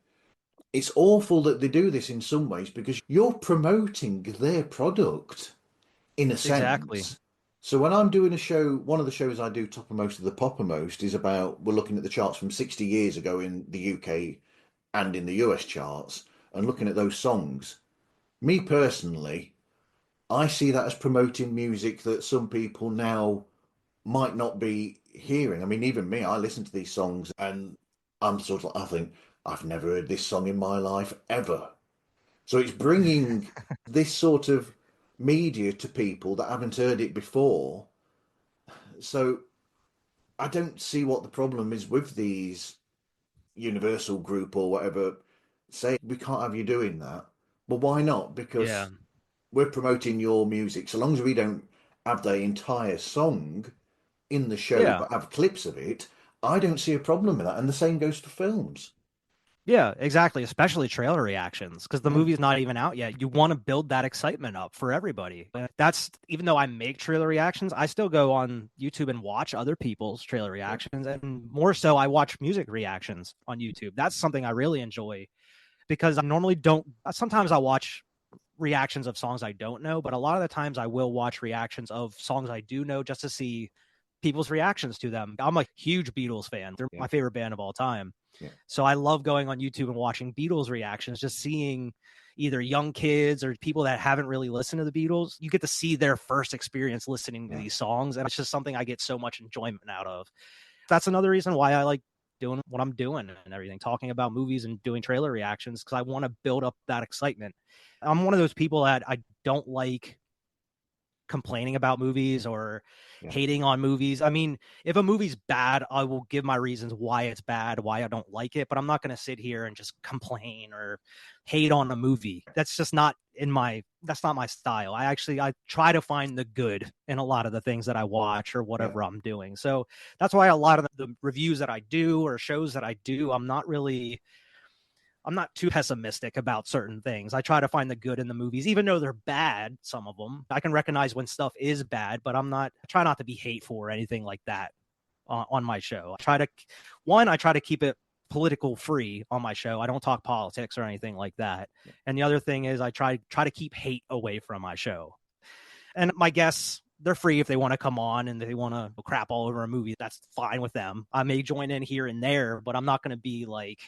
it's awful that they do this in some ways because you're promoting their product in a exactly. sense. So when I'm doing a show, one of the shows I do, Toppermost of the Poppermost, is about we're looking at the charts from 60 years ago in the UK and in the US charts and looking at those songs. Me personally, I see that as promoting music that some people now might not be hearing. I mean, even me, I listen to these songs and I'm sort of, I think, I've never heard this song in my life ever. So it's bringing this sort of media to people that haven't heard it before. So I don't see what the problem is with these Universal Group or whatever say we can't have you doing that. Well, why not? Yeah. Because we're promoting your music. So long as we don't have the entire song in the show Yeah. but have clips of it, I don't see a problem with that. And the same goes for films. Yeah, exactly. Especially trailer reactions because the Yeah, movie's not even out yet. You want to build that excitement up for everybody. That's even though I make trailer reactions, I still go on YouTube and watch other people's trailer yeah, reactions. And more so, I watch music reactions on YouTube. That's something I really enjoy because I normally don't. Sometimes I watch reactions of songs I don't know, but a lot of the times I will watch reactions of songs I do know just to see people's reactions to them. I'm a huge Beatles fan. They're yeah, my favorite band of all time. yeah, So I love going on YouTube and watching Beatles reactions, just seeing either young kids or people that haven't really listened to the Beatles. You get to see their first experience listening to yeah. these songs. And it's just something I get so much enjoyment out of. That's another reason why I like doing what I'm doing and everything, talking about movies and doing trailer reactions, because I want to build up that excitement. I'm one of those people that I don't like complaining about movies or Yeah. hating on movies. I mean, if a movie's bad, I will give my reasons why it's bad, why I don't like it, but I'm not going to sit here and just complain or hate on a movie. That's not my style. I try to find the good in a lot of the things that I watch or Yeah. whatever I'm doing. So that's why a lot of the reviews that I do or shows that I do, I'm not too pessimistic about certain things. I try to find the good in the movies, even though they're bad, some of them. I can recognize when stuff is bad, but I try not to be hateful or anything like that on my show. I try to keep it political free on my show. I don't talk politics or anything like that. And the other thing is I try to keep hate away from my show. And my guests, they're free if they want to come on and they want to crap all over a movie. That's fine with them. I may join in here and there, but I'm not going to be like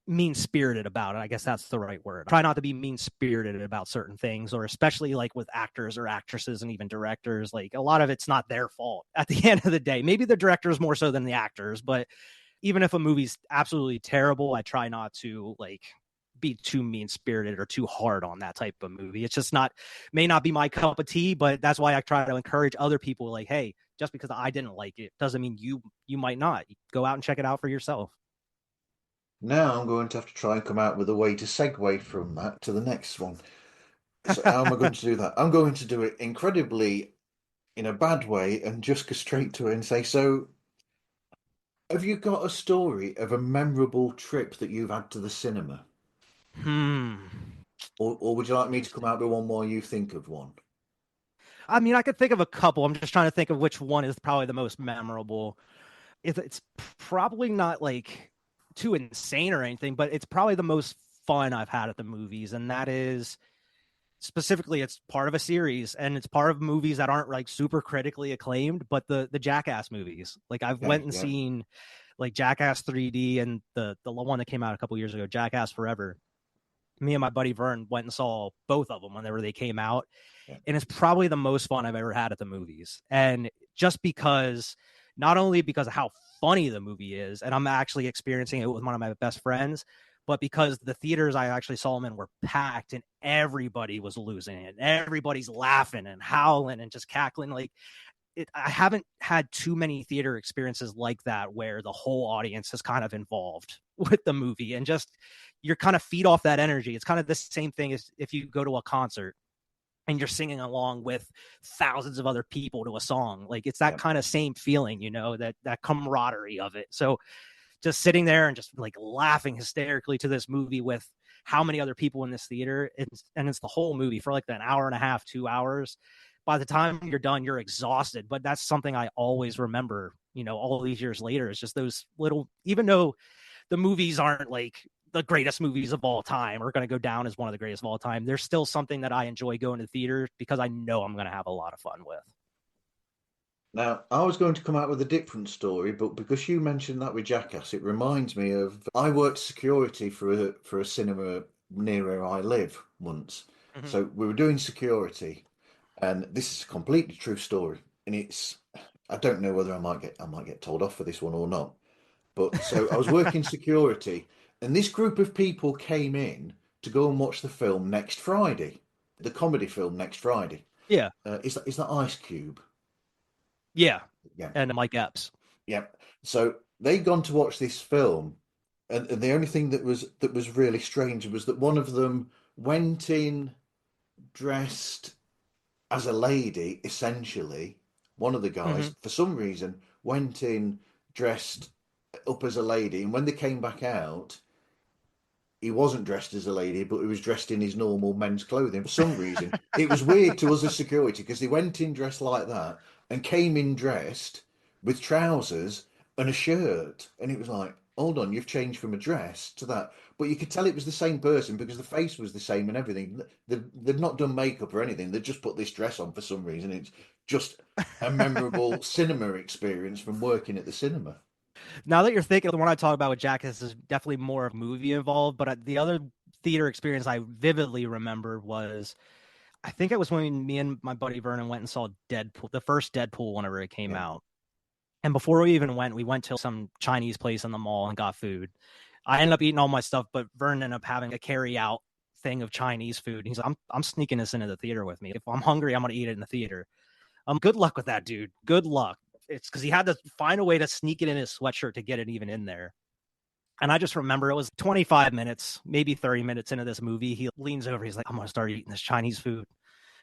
mean spirited about it. I guess that's the right word. I try not to be mean spirited about certain things, or especially like with actors or actresses and even directors. Like a lot of it's not their fault at the end of the day. Maybe the directors more so than the actors, but even if a movie's absolutely terrible, I try not to like be too mean spirited or too hard on that type of movie. It's just not, may not be my cup of tea, but that's why I try to encourage other people like, hey, just because I didn't like it doesn't mean you might not. Go out and check it out for yourself. Now I'm going to have to try and come out with a way to segue from that to the next one. So how am I going to do that? I'm going to do it incredibly in a bad way and just go straight to it and say, so have you got a story of a memorable trip that you've had to the cinema? Hmm. Or would you like Let me me to come see. out with one more you think of one? I mean, I could think of a couple. I'm just trying to think of which one is probably the most memorable. It's probably not like too insane or anything, but it's probably the most fun I've had at the movies, and that is specifically it's part of a series and it's part of movies that aren't like super critically acclaimed, but the Jackass movies. Like I've went Okay, and yeah, seen like Jackass 3D and the one that came out a couple years ago, Jackass Forever. Me and my buddy Vern went and saw both of them whenever they came out, yeah, and it's probably the most fun I've ever had at the movies. And just because, not only because of how funny the movie is, and I'm actually experiencing it with one of my best friends, but because the theaters I actually saw them in were packed and everybody was losing it. Everybody's laughing and howling and just cackling. Like I haven't had too many theater experiences like that where the whole audience is kind of involved with the movie and just you're kind of feed off that energy. It's kind of the same thing as if you go to a concert and you're singing along with thousands of other people to a song. Like it's that yeah. kind of same feeling, that camaraderie of it. So just sitting there and just like laughing hysterically to this movie with how many other people in this theater, and it's the whole movie for like an hour and a half, 2 hours. By the time you're done, you're exhausted. But that's something I always remember, all these years later. It's just those little, even though the movies aren't like the greatest movies of all time or going to go down as one of the greatest of all time, there's still something that I enjoy going to the theater because I know I'm going to have a lot of fun with. Now, I was going to come out with a different story, but because you mentioned that with Jackass, it reminds me of I worked security for a cinema near where I live once. Mm-hmm. So we were doing security, and this is a completely true story. And it's I don't know whether I might get told off for this one or not. But so I was working security, and this group of people came in to go and watch the film next Friday. the comedy film Next Friday. Yeah, Is that Ice Cube? yeah, Yeah, and Mike Epps. yeah. So they'd gone to watch this film, and the only thing that was really strange was that one of them went in dressed as a lady, essentially. One of the Hmm. guys, for some reason, went in dressed up as a lady, and when they came back out, he wasn't dressed as a lady, but he was dressed in his normal men's clothing for some reason. It was weird to us as security because they went in dressed like that and came in dressed with trousers and a shirt. And it was like, hold on, you've changed from a dress to that. But you could tell it was the same person because the face was the same and everything. They've not done makeup or anything. They've just put this dress on for some reason. It's just a memorable cinema experience from working at the cinema. Now that you're thinking, the one I talk about with Jackass is definitely more of movie involved, but the other theater experience I vividly remember was, I think it was when me and my buddy Vernon went and saw Deadpool, the first Deadpool, whenever it came Yeah. out. And before we even went, we went to some Chinese place in the mall and got food. I ended up eating all my stuff, but Vernon ended up having a carry out thing of Chinese food. He's like, I'm sneaking this into the theater with me. If I'm hungry, I'm gonna eat it in the theater. Good luck with that, dude. Good luck. It's because he had to find a way to sneak it in his sweatshirt to get it even in there. And I just remember it was 25 minutes, maybe 30 minutes into this movie. He leans over. He's like, I'm going to start eating this Chinese food.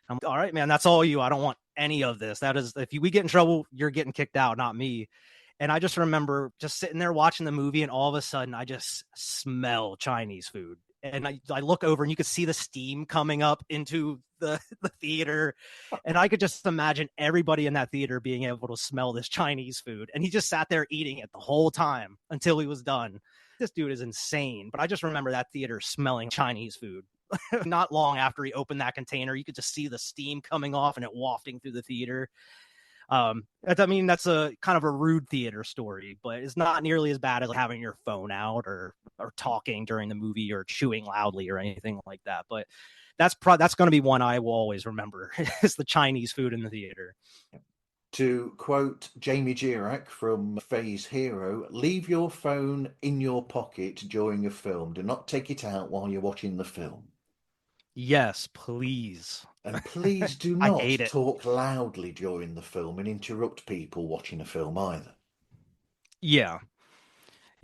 I'm like, all right, man, that's all you. I don't want any of this. That is, if we get in trouble, you're getting kicked out, not me. And I just remember just sitting there watching the movie, and all of a sudden, I just smell Chinese food. And I look over, and you could see the steam coming up into the theater. And I could just imagine everybody in that theater being able to smell this Chinese food. And he just sat there eating it the whole time until he was done. This dude is insane. But I just remember that theater smelling Chinese food. Not long after he opened that container, you could just see the steam coming off and it wafting through the theater. I mean, that's a kind of a rude theater story, but it's not nearly as bad as like having your phone out or talking during the movie or chewing loudly or anything like that. But that's going to be one I will always remember is the Chinese food in the theater. To quote Jamie Girac from Phase Hero, leave your phone in your pocket during a film. Do not take it out while you're watching the film. Yes, please. And please do I not hate it. talk loudly during the film and interrupt people watching a film either. Yeah.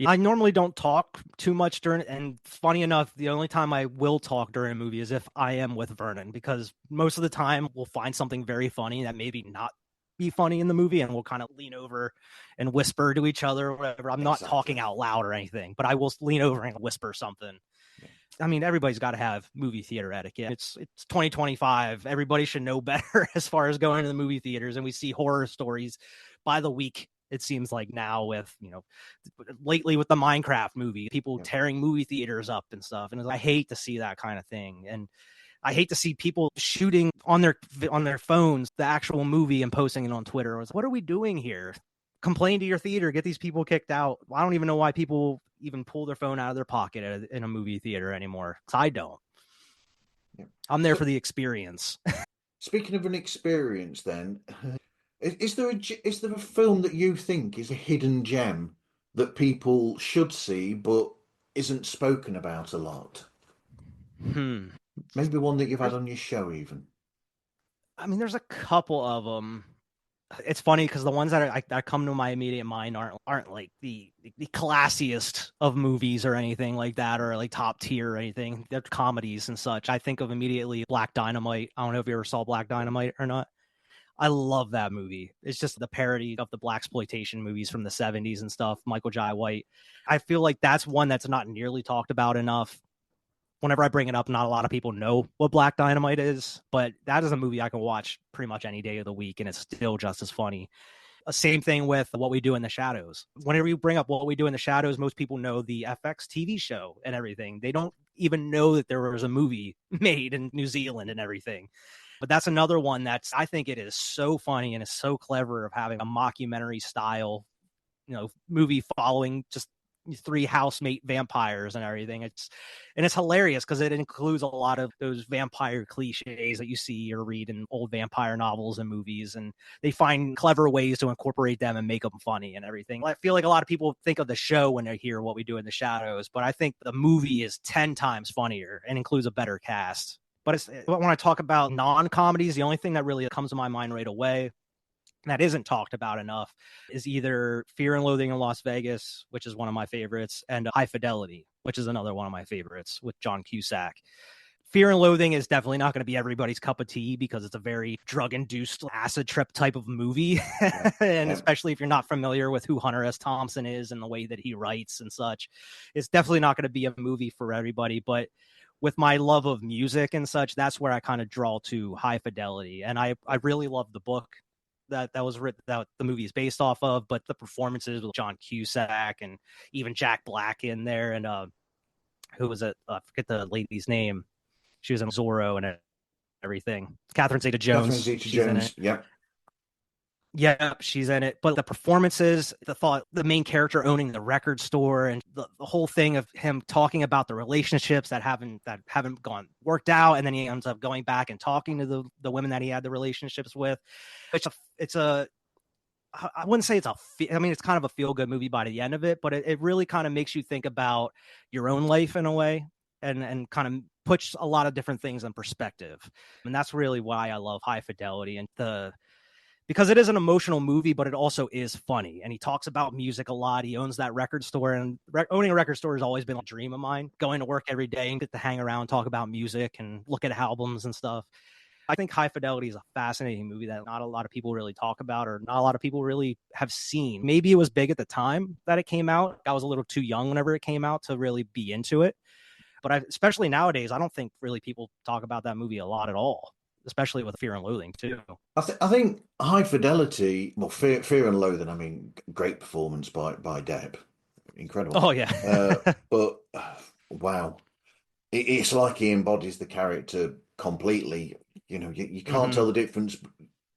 I normally don't talk too much during, and funny enough, the only time I will talk during a movie is if I am with Vernon, because most of the time we'll find something very funny that maybe not be funny in the movie, and we'll kind of lean over and whisper to each other or whatever. I'm not talking Exactly. out loud or anything, but I will lean over and whisper something. Yeah. I mean, everybody's got to have movie theater etiquette. It's 2025. Everybody should know better as far as going to the movie theaters, and we see horror stories by the week. It seems like now with, lately with the Minecraft movie, people Yeah. tearing movie theaters up and stuff. And I hate to see that kind of thing. And I hate to see people shooting on their phones the actual movie and posting it on Twitter. What are we doing here? Complain to your theater, get these people kicked out. I don't even know why people even pull their phone out of their pocket in a movie theater anymore. I don't. Yeah. I'm there for So, the experience. speaking of an experience, then, is there a film that you think is a hidden gem that people should see but isn't spoken about a lot? Hmm. Maybe one that you've had There's, on your show, even. I mean, there's a couple of them. It's funny because the ones that come to my immediate mind aren't like the classiest of movies or anything like that, or like top tier or anything. They're comedies and such. I think of immediately Black Dynamite. I don't know if you ever saw Black Dynamite or not. I love that movie. It's just the parody of the blaxploitation movies from the 70s and stuff. Michael Jai White. I feel like that's one that's not nearly talked about enough. Whenever I bring it up, not a lot of people know what Black Dynamite is, but that is a movie I can watch pretty much any day of the week, and it's still just as funny. Same thing with What We Do in the Shadows. Whenever you bring up What We Do in the Shadows, most people know the FX TV show and everything. They don't even know that there was a movie made in New Zealand and everything. But that's another one I think it is so funny and is so clever of having a mockumentary style, movie following just three housemate vampires and everything. It's hilarious because it includes a lot of those vampire cliches that you see or read in old vampire novels and movies, and they find clever ways to incorporate them and make them funny and everything. I feel like a lot of people think of the show when they hear What We Do in the Shadows, but I think the movie is 10 times funnier and includes a better cast. But when I talk about non-comedies, the only thing that really comes to my mind right away that isn't talked about enough is either Fear and Loathing in Las Vegas, which is one of my favorites, and High Fidelity, which is another one of my favorites with John Cusack. Fear and Loathing is definitely not going to be everybody's cup of tea because it's a very drug-induced acid trip type of movie. Yeah, And yeah. especially if you're not familiar with who Hunter S. Thompson is and the way that he writes and such, it's definitely not going to be a movie for everybody. But with my love of music and such, that's where I kind of draw to High Fidelity. And I really love the book that was written, that the movie is based off of, but the performances with John Cusack and even Jack Black in there, and who was it? I forget the lady's name. She was in Zorro and everything. Catherine Catherine Zeta-Jones, she's in it. Zeta-Jones. Yeah. Yeah, she's in it. But the performances, the main character owning the record store, and the whole thing of him talking about the relationships that haven't gone worked out, and then he ends up going back and talking to the women that he had the relationships with. It's a I wouldn't say it's kind of a feel good movie by the end of it, but it really kind of makes you think about your own life in a way, and kind of puts a lot of different things in perspective. And that's really why I love High Fidelity, and because it is an emotional movie, but it also is funny. And he talks about music a lot. He owns that record store, and owning a record store has always been a dream of mine. Going to work every day and get to hang around, talk about music and look at albums and stuff. I think High Fidelity is a fascinating movie that not a lot of people really talk about, or not a lot of people really have seen. Maybe it was big at the time that it came out. I was a little too young whenever it came out to really be into it. But especially nowadays, I don't think really people talk about that movie a lot at all, especially with Fear and Loathing too. I think High Fidelity, well, Fear and Loathing. I mean, great performance by Depp, incredible. Oh yeah. But wow, it's like he embodies the character completely. You can't Mm-hmm. tell the difference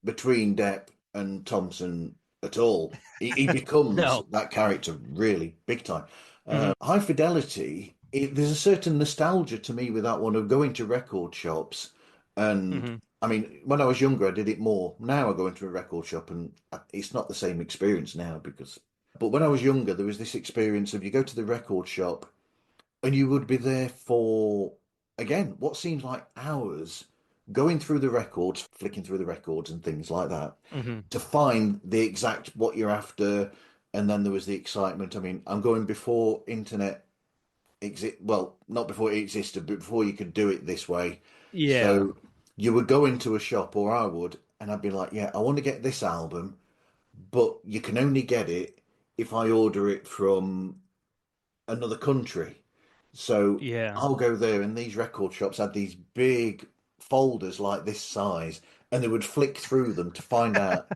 between Depp and Thompson at all. He becomes No. that character really big time. Mm-hmm. High Fidelity, there's a certain nostalgia to me with that one of going to record shops. And Mm-hmm. I mean, when I was younger, I did it more. Now I go into a record shop and it's not the same experience now because. But when I was younger, there was this experience of you go to the record shop and you would be there for, again, what seems like hours going through the records, flicking through the records and things like that Mm-hmm. to find the exact what you're after. And then there was the excitement. I mean, I'm going before internet well, not before it existed, but before you could do it this way. Yeah. So you would go into a shop, or I would, and I'd be like, yeah, I want to get this album, but you can only get it if I order it from another country. So Yeah. I'll go there, and these record shops had these big folders like this size, and they would flick through them to find out.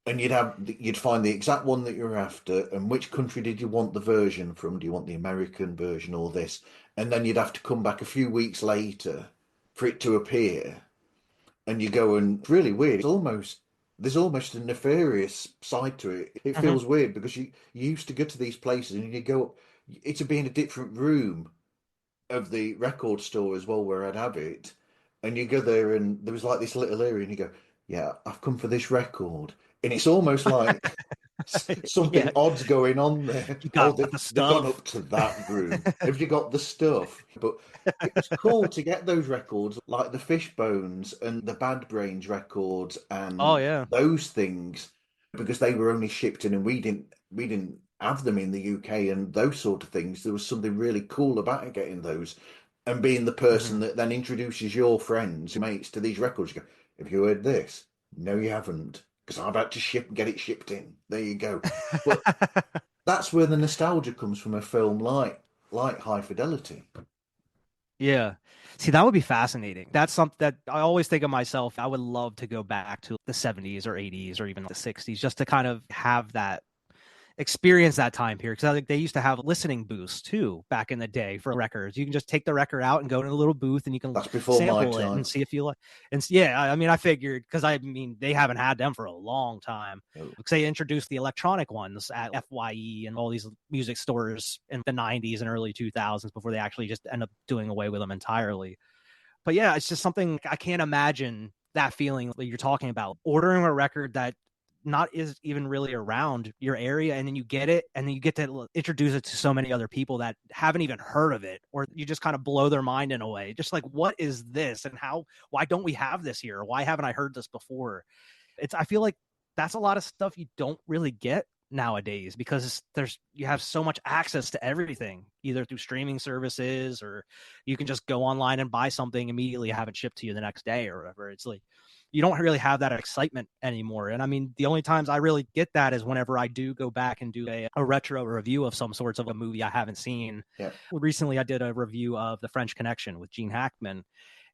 And you'd find the exact one that you're after, and which country did you want the version from? Do you want the American version or this? And then you'd have to come back a few weeks later for it to appear, and you go and it's really weird. There's almost a nefarious side to it. It Mm-hmm. feels weird because you used to go to these places and you go, it'd be in a different room of the record store as well where I'd have it. And you go there and there was like this little area and you go, yeah, I've come for this record. And it's almost like something Yeah. odd's going on there. You Oh, got the they've gone stuff. up to that room. Have you got the stuff? But it was cool to get those records like the Fishbones and the Bad Brains records Oh and yeah. those things because they were only shipped in and we didn't have them in the UK and those sort of things. There was something really cool about getting those and being the person Mm-hmm. that then introduces your friends, your mates to these records. You go, have you heard this? No, you haven't, because I'm about to get it shipped in. There you go. But that's where the nostalgia comes from a film like High Fidelity. Yeah. See, that would be fascinating. That's something that I always think of myself. I would love to go back to the 70s or 80s or even the 60s just to kind of have that experience that time period, because I think they used to have listening booths too back in the day for records. You can just take the record out and go to a little booth and you can That's before my sample it and time. see if you like. And yeah, I mean, I figured, because I mean they haven't had them for a long time, Oh, because they introduced the electronic ones at FYE and all these music stores in the 90s and early 2000s before they actually just end up doing away with them entirely. But yeah, it's just something I can't imagine that feeling that you're talking about, ordering a record that not is even really around your area, and then you get it, and then you get to introduce it to so many other people that haven't even heard of it, or you just kind of blow their mind in a way, just like, what is this, and why don't we have this here, why haven't I heard this before? I feel like that's a lot of stuff you don't really get nowadays, because you have so much access to everything, either through streaming services, or you can just go online and buy something immediately, have it shipped to you the next day or whatever. It's like you don't really have that excitement anymore. And I mean, the only times I really get that is whenever I do go back and do a retro review of some sorts of a movie I haven't seen. Yeah. Recently I did a review of The French Connection with Gene Hackman,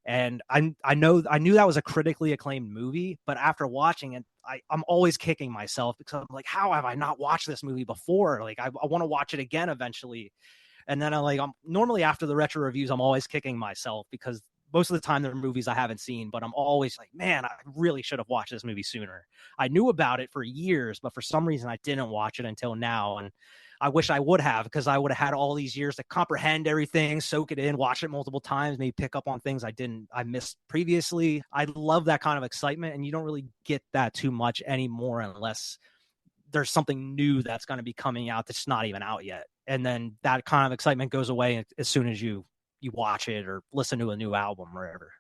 and I knew that was a critically acclaimed movie, but after watching it, I'm always kicking myself, because I'm like, how have I not watched this movie before? Like, I want to watch it again eventually. And then I'm normally after the retro reviews, I'm always kicking myself, because most of the time they're movies I haven't seen, but I'm always like, man, I really should have watched this movie sooner. I knew about it for years, but for some reason I didn't watch it until now. And I wish I would have, because I would have had all these years to comprehend everything, soak it in, watch it multiple times, maybe pick up on things I missed previously. I love that kind of excitement, and you don't really get that too much anymore unless there's something new that's going to be coming out that's not even out yet. And then that kind of excitement goes away as soon as you watch it or listen to a new album or whatever.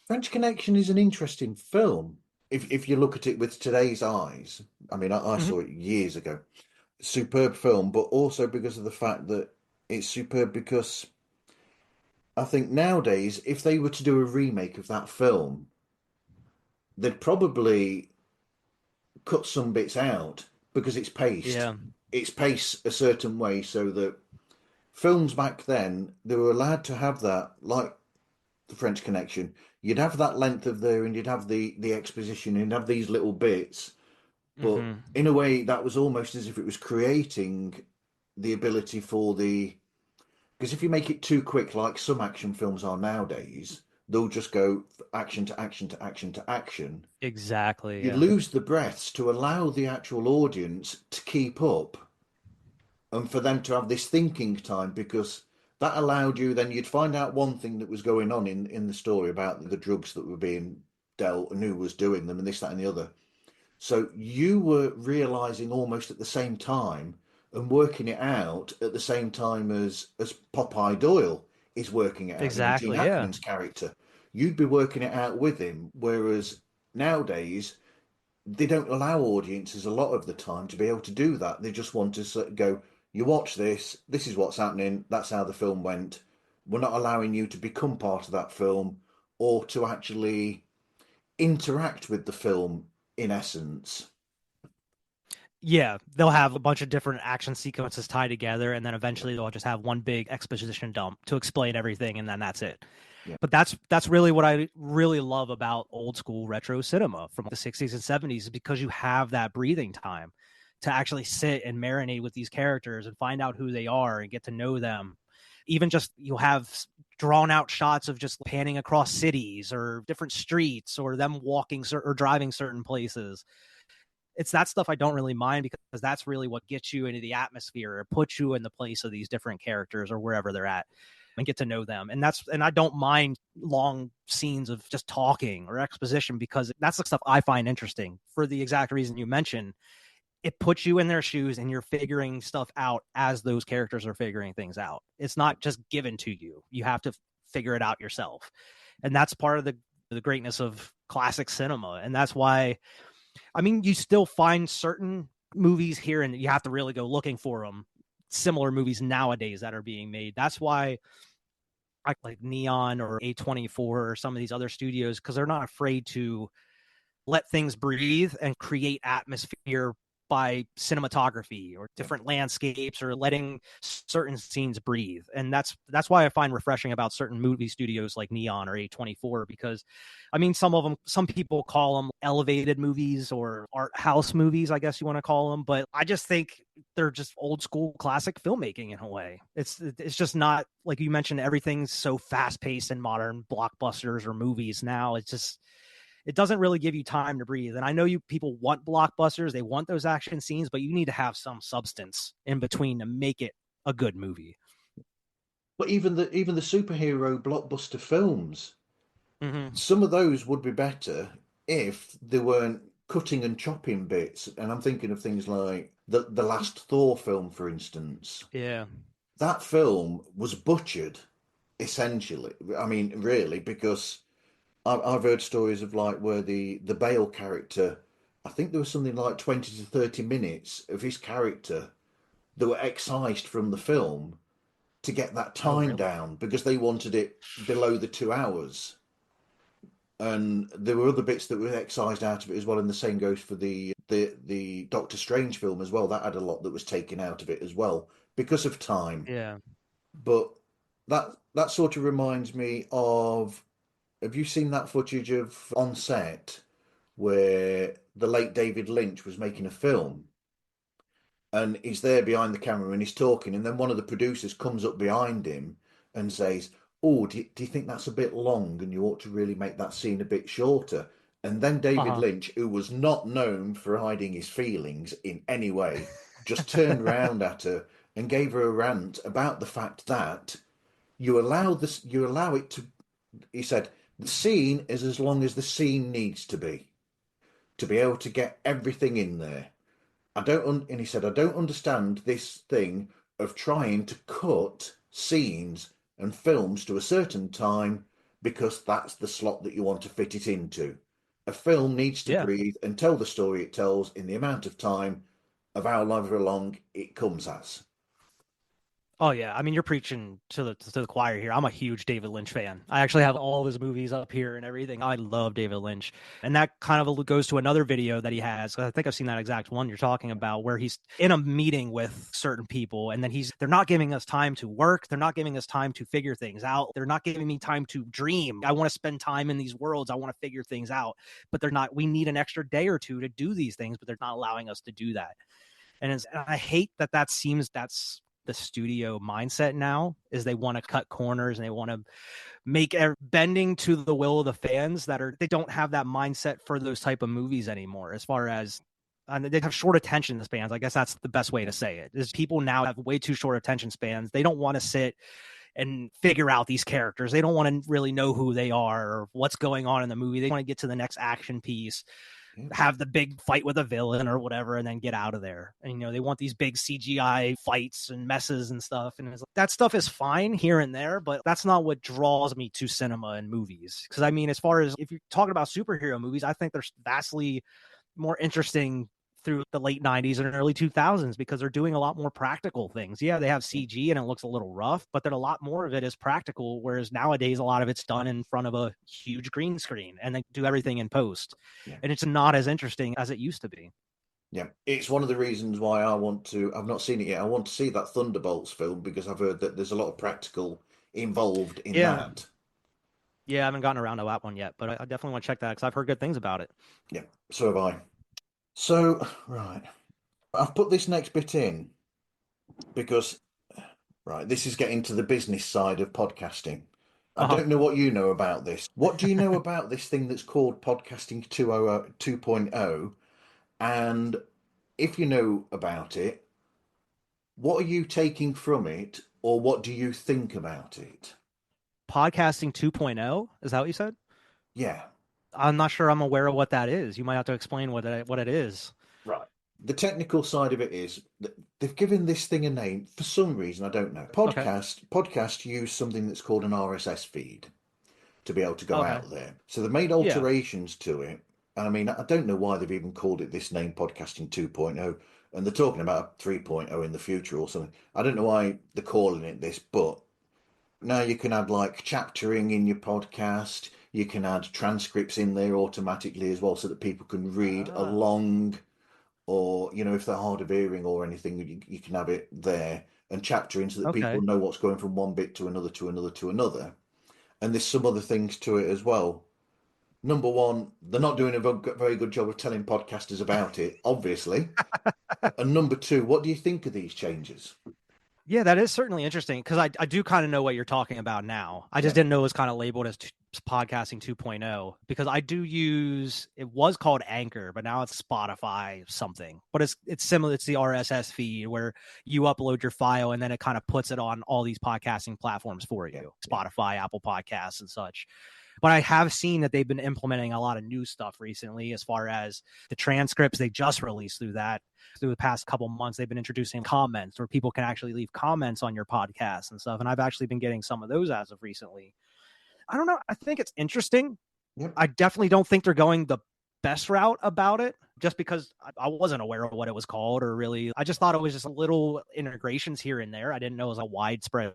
French Connection is an interesting film. If you look at it with today's eyes, I mean, I Mm-hmm. saw it years ago. Superb film, but also because of the fact that it's superb because I think nowadays, if they were to do a remake of that film, they'd probably cut some bits out because it's paced. Yeah, It's paced a certain way so that films back then, they were allowed to have that, like the French Connection. You'd have that length of there, and you'd have the exposition, and you'd have these little bits. But mm-hmm. in a way, that was almost as if it was creating the ability for the. Because if you make it too quick, like some action films are nowadays, they'll just go action to action to action to action. Exactly. You Yeah, lose the breaths to allow the actual audience to keep up and for them to have this thinking time, because that allowed you, then you'd find out one thing that was going on in the story about the drugs that were being dealt and who was doing them and this, that, and the other. So you were realizing almost at the same time and working it out at the same time as Popeye Doyle is working it out. You know, Gene exactly. Yeah. Hackman's character. You'd be working it out with him, whereas nowadays they don't allow audiences a lot of the time to be able to do that. They just want to sort of go, you watch this, this is what's happening, that's how the film went. We're not allowing you to become part of that film or to actually interact with the film in essence. Yeah, they'll have a bunch of different action sequences tied together, and then Yeah, eventually they'll just have one big exposition dump to explain everything, and then that's it. yeah. But that's really what I really love about old school retro cinema from the 60s and 70s, because you have that breathing time to actually sit and marinate with these characters and find out who they are and get to know them. Even just you'll have drawn out shots of just panning across cities or different streets, or them walking or driving certain places. It's that stuff I don't really mind, because that's really what gets you into the atmosphere or puts you in the place of these different characters or wherever they're at, and get to know them. And I don't mind long scenes of just talking or exposition, because that's the stuff I find interesting for the exact reason you mentioned. It puts you in their shoes, and you're figuring stuff out as those characters are figuring things out. It's not just given to you. You have to figure it out yourself. And that's part of the greatness of classic cinema. And that's why, I mean, you still find certain movies here, and you have to really go looking for them. Similar movies nowadays that are being made. That's why I like Neon or A24 or some of these other studios, because they're not afraid to let things breathe and create atmosphere by cinematography or Yeah. different landscapes, or letting certain scenes breathe. And that's why I find refreshing about certain movie studios like Neon or A24, because I mean, some people call them elevated movies or art house movies, I guess you want to call them, but I just think they're just old school classic filmmaking in a way. It's just not, like you mentioned, everything's so fast paced in modern blockbusters or movies now. It doesn't really give you time to breathe. And I know you people want blockbusters, they want those action scenes, but you need to have some substance in between to make it a good movie. But even the superhero blockbuster films, Mm-hmm. some of those would be better if they weren't. cutting and chopping bits, and I'm thinking of things like the last Thor film, for instance. Yeah. That film was butchered, essentially. I mean, really, because I've heard stories of like where the Bale character, I think there was something like 20 to 30 minutes of his character that were excised from the film to get that Oh, time really? down because they wanted it below the 2 hours. And there were other bits that were excised out of it as well, and the same goes for the Doctor Strange film as well. That had a lot that was taken out of it as well because of time. Yeah. But that sort of reminds me of, have you seen that footage of on set where the late David Lynch was making a film and he's there behind the camera and he's talking, and then one of the producers comes up behind him and says, "Oh, do you think that's a bit long and you ought to really make that scene a bit shorter?" And then David Uh-huh. Lynch, who was not known for hiding his feelings in any way, just turned round at her and gave her a rant about the fact that you allow it to, he said, the scene is as long as the scene needs to be able to get everything in there. And he said, I don't understand this thing of trying to cut scenes and films to a certain time because that's the slot that you want to fit it into. A film needs to Yeah. breathe and tell the story it tells in the amount of time of however long it comes as. Oh yeah, I mean you're preaching to the choir here. I'm a huge David Lynch fan. I actually have all of his movies up here and everything. I love David Lynch, and that kind of goes to another video that he has. I think I've seen that exact one you're talking about, where he's in a meeting with certain people, and then they're not giving us time to work. They're not giving us time to figure things out. They're not giving me time to dream. I want to spend time in these worlds. I want to figure things out, but they're not. We need an extra day or two to do these things, but they're not allowing us to do that. And I hate that seems that's the studio mindset now, is they want to cut corners and they want to make bending to the will of the fans they don't have that mindset for those type of movies anymore, as far as they have short attention spans. I guess that's the best way to say it, is people now have way too short attention spans. They don't want to sit and figure out these characters. They don't want to really know who they are or what's going on in the movie. They want to get to the next action piece, Yeah, have the big fight with a villain or whatever, and then get out of there. And they want these big CGI fights and messes and stuff. And that stuff is fine here and there, but that's not what draws me to cinema and movies. Because I mean, as far as if you're talking about superhero movies, I think they're vastly more interesting through the late 90s and early 2000s, because they're doing a lot more practical things. Yeah, they have yeah, CG and it looks a little rough, but then a lot more of it is practical, whereas nowadays a lot of it's done in front of a huge green screen and they do everything in post. yeah. And it's not as interesting as it used to be. Yeah, it's one of the reasons why I've not seen it yet. I want to see that Thunderbolts film because I've heard that there's a lot of practical involved in Yeah. that. Yeah, I haven't gotten around to that one yet, but I definitely want to check that because I've heard good things about it. Yeah, so have I. So, right, I've put this next bit in because, right, this is getting to the business side of podcasting. I Uh-huh. don't know what you know about this. What do you know about this thing that's called Podcasting 2.0? And if you know about it, what are you taking from it, or what do you think about it? Podcasting 2.0, is that what you said? Yeah, I'm not sure I'm aware of what that is. You might have to explain what it is. right. The technical side of it is that they've given this thing a name for some reason, I don't know. Okay. Podcast use something that's called an RSS feed to be able to go Okay. out there. So they've made Yeah. alterations to it. And I mean, I don't know why they've even called it this name, Podcasting 2.0, and they're talking about a 3.0 in the future or something. I don't know why they're calling it this, but now you can add like chaptering in your podcast. You can add transcripts in there automatically as well so that people can read Ah, along, or if they're hard of hearing or anything, you can have it there and chaptering so that people okay. know what's going from one bit to another to another to another. And there's some other things to it as well. Number one, they're not doing a very good job of telling podcasters about it, obviously. And number two, what do you think of these changes? Yeah, that is certainly interesting because I do kind of know what you're talking about now. I just Yeah, didn't know it was kind of labeled as podcasting 2.0, because I do use, it was called Anchor, but now it's Spotify something. But it's similar. It's the RSS feed where you upload your file and then it kind of puts it on all these podcasting platforms for yeah, you, yeah, Spotify, Apple Podcasts, and such. But I have seen that they've been implementing a lot of new stuff recently as far as the transcripts they just released through that. Through the past couple months, they've been introducing comments where people can actually leave comments on your podcast and stuff. And I've actually been getting some of those as of recently. I don't know. I think it's interesting. Yep. I definitely don't think they're going the best route about it just because I wasn't aware of what it was called or really. I just thought it was just little integrations here and there. I didn't know it was a widespread.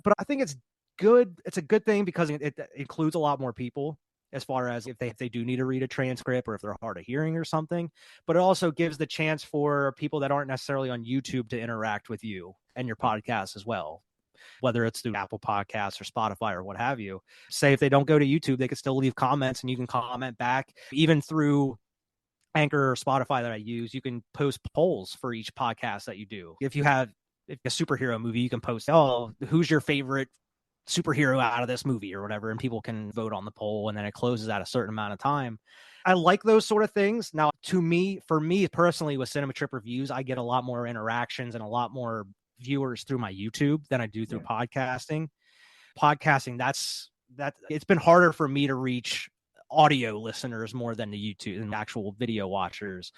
But I think it's good. It's a good thing because it includes a lot more people as far as if they do need to read a transcript or if they're hard of hearing or something. But it also gives the chance for people that aren't necessarily on YouTube to interact with you and your podcast as well, whether it's through Apple Podcasts or Spotify or what have you. Say if they don't go to YouTube, they can still leave comments and you can comment back. Even through Anchor or Spotify that I use, you can post polls for each podcast that you do. If you have a superhero movie, you can post, oh, who's your favorite superhero out of this movie or whatever, and people can vote on the poll, and then it closes at a certain amount of time. I like those sort of things. Now, for me personally, with Cinema Trip Reviews, I get a lot more interactions and a lot more viewers through my YouTube than I do through podcasting. Podcasting, it's been harder for me to reach audio listeners more than the YouTube and actual video watchers.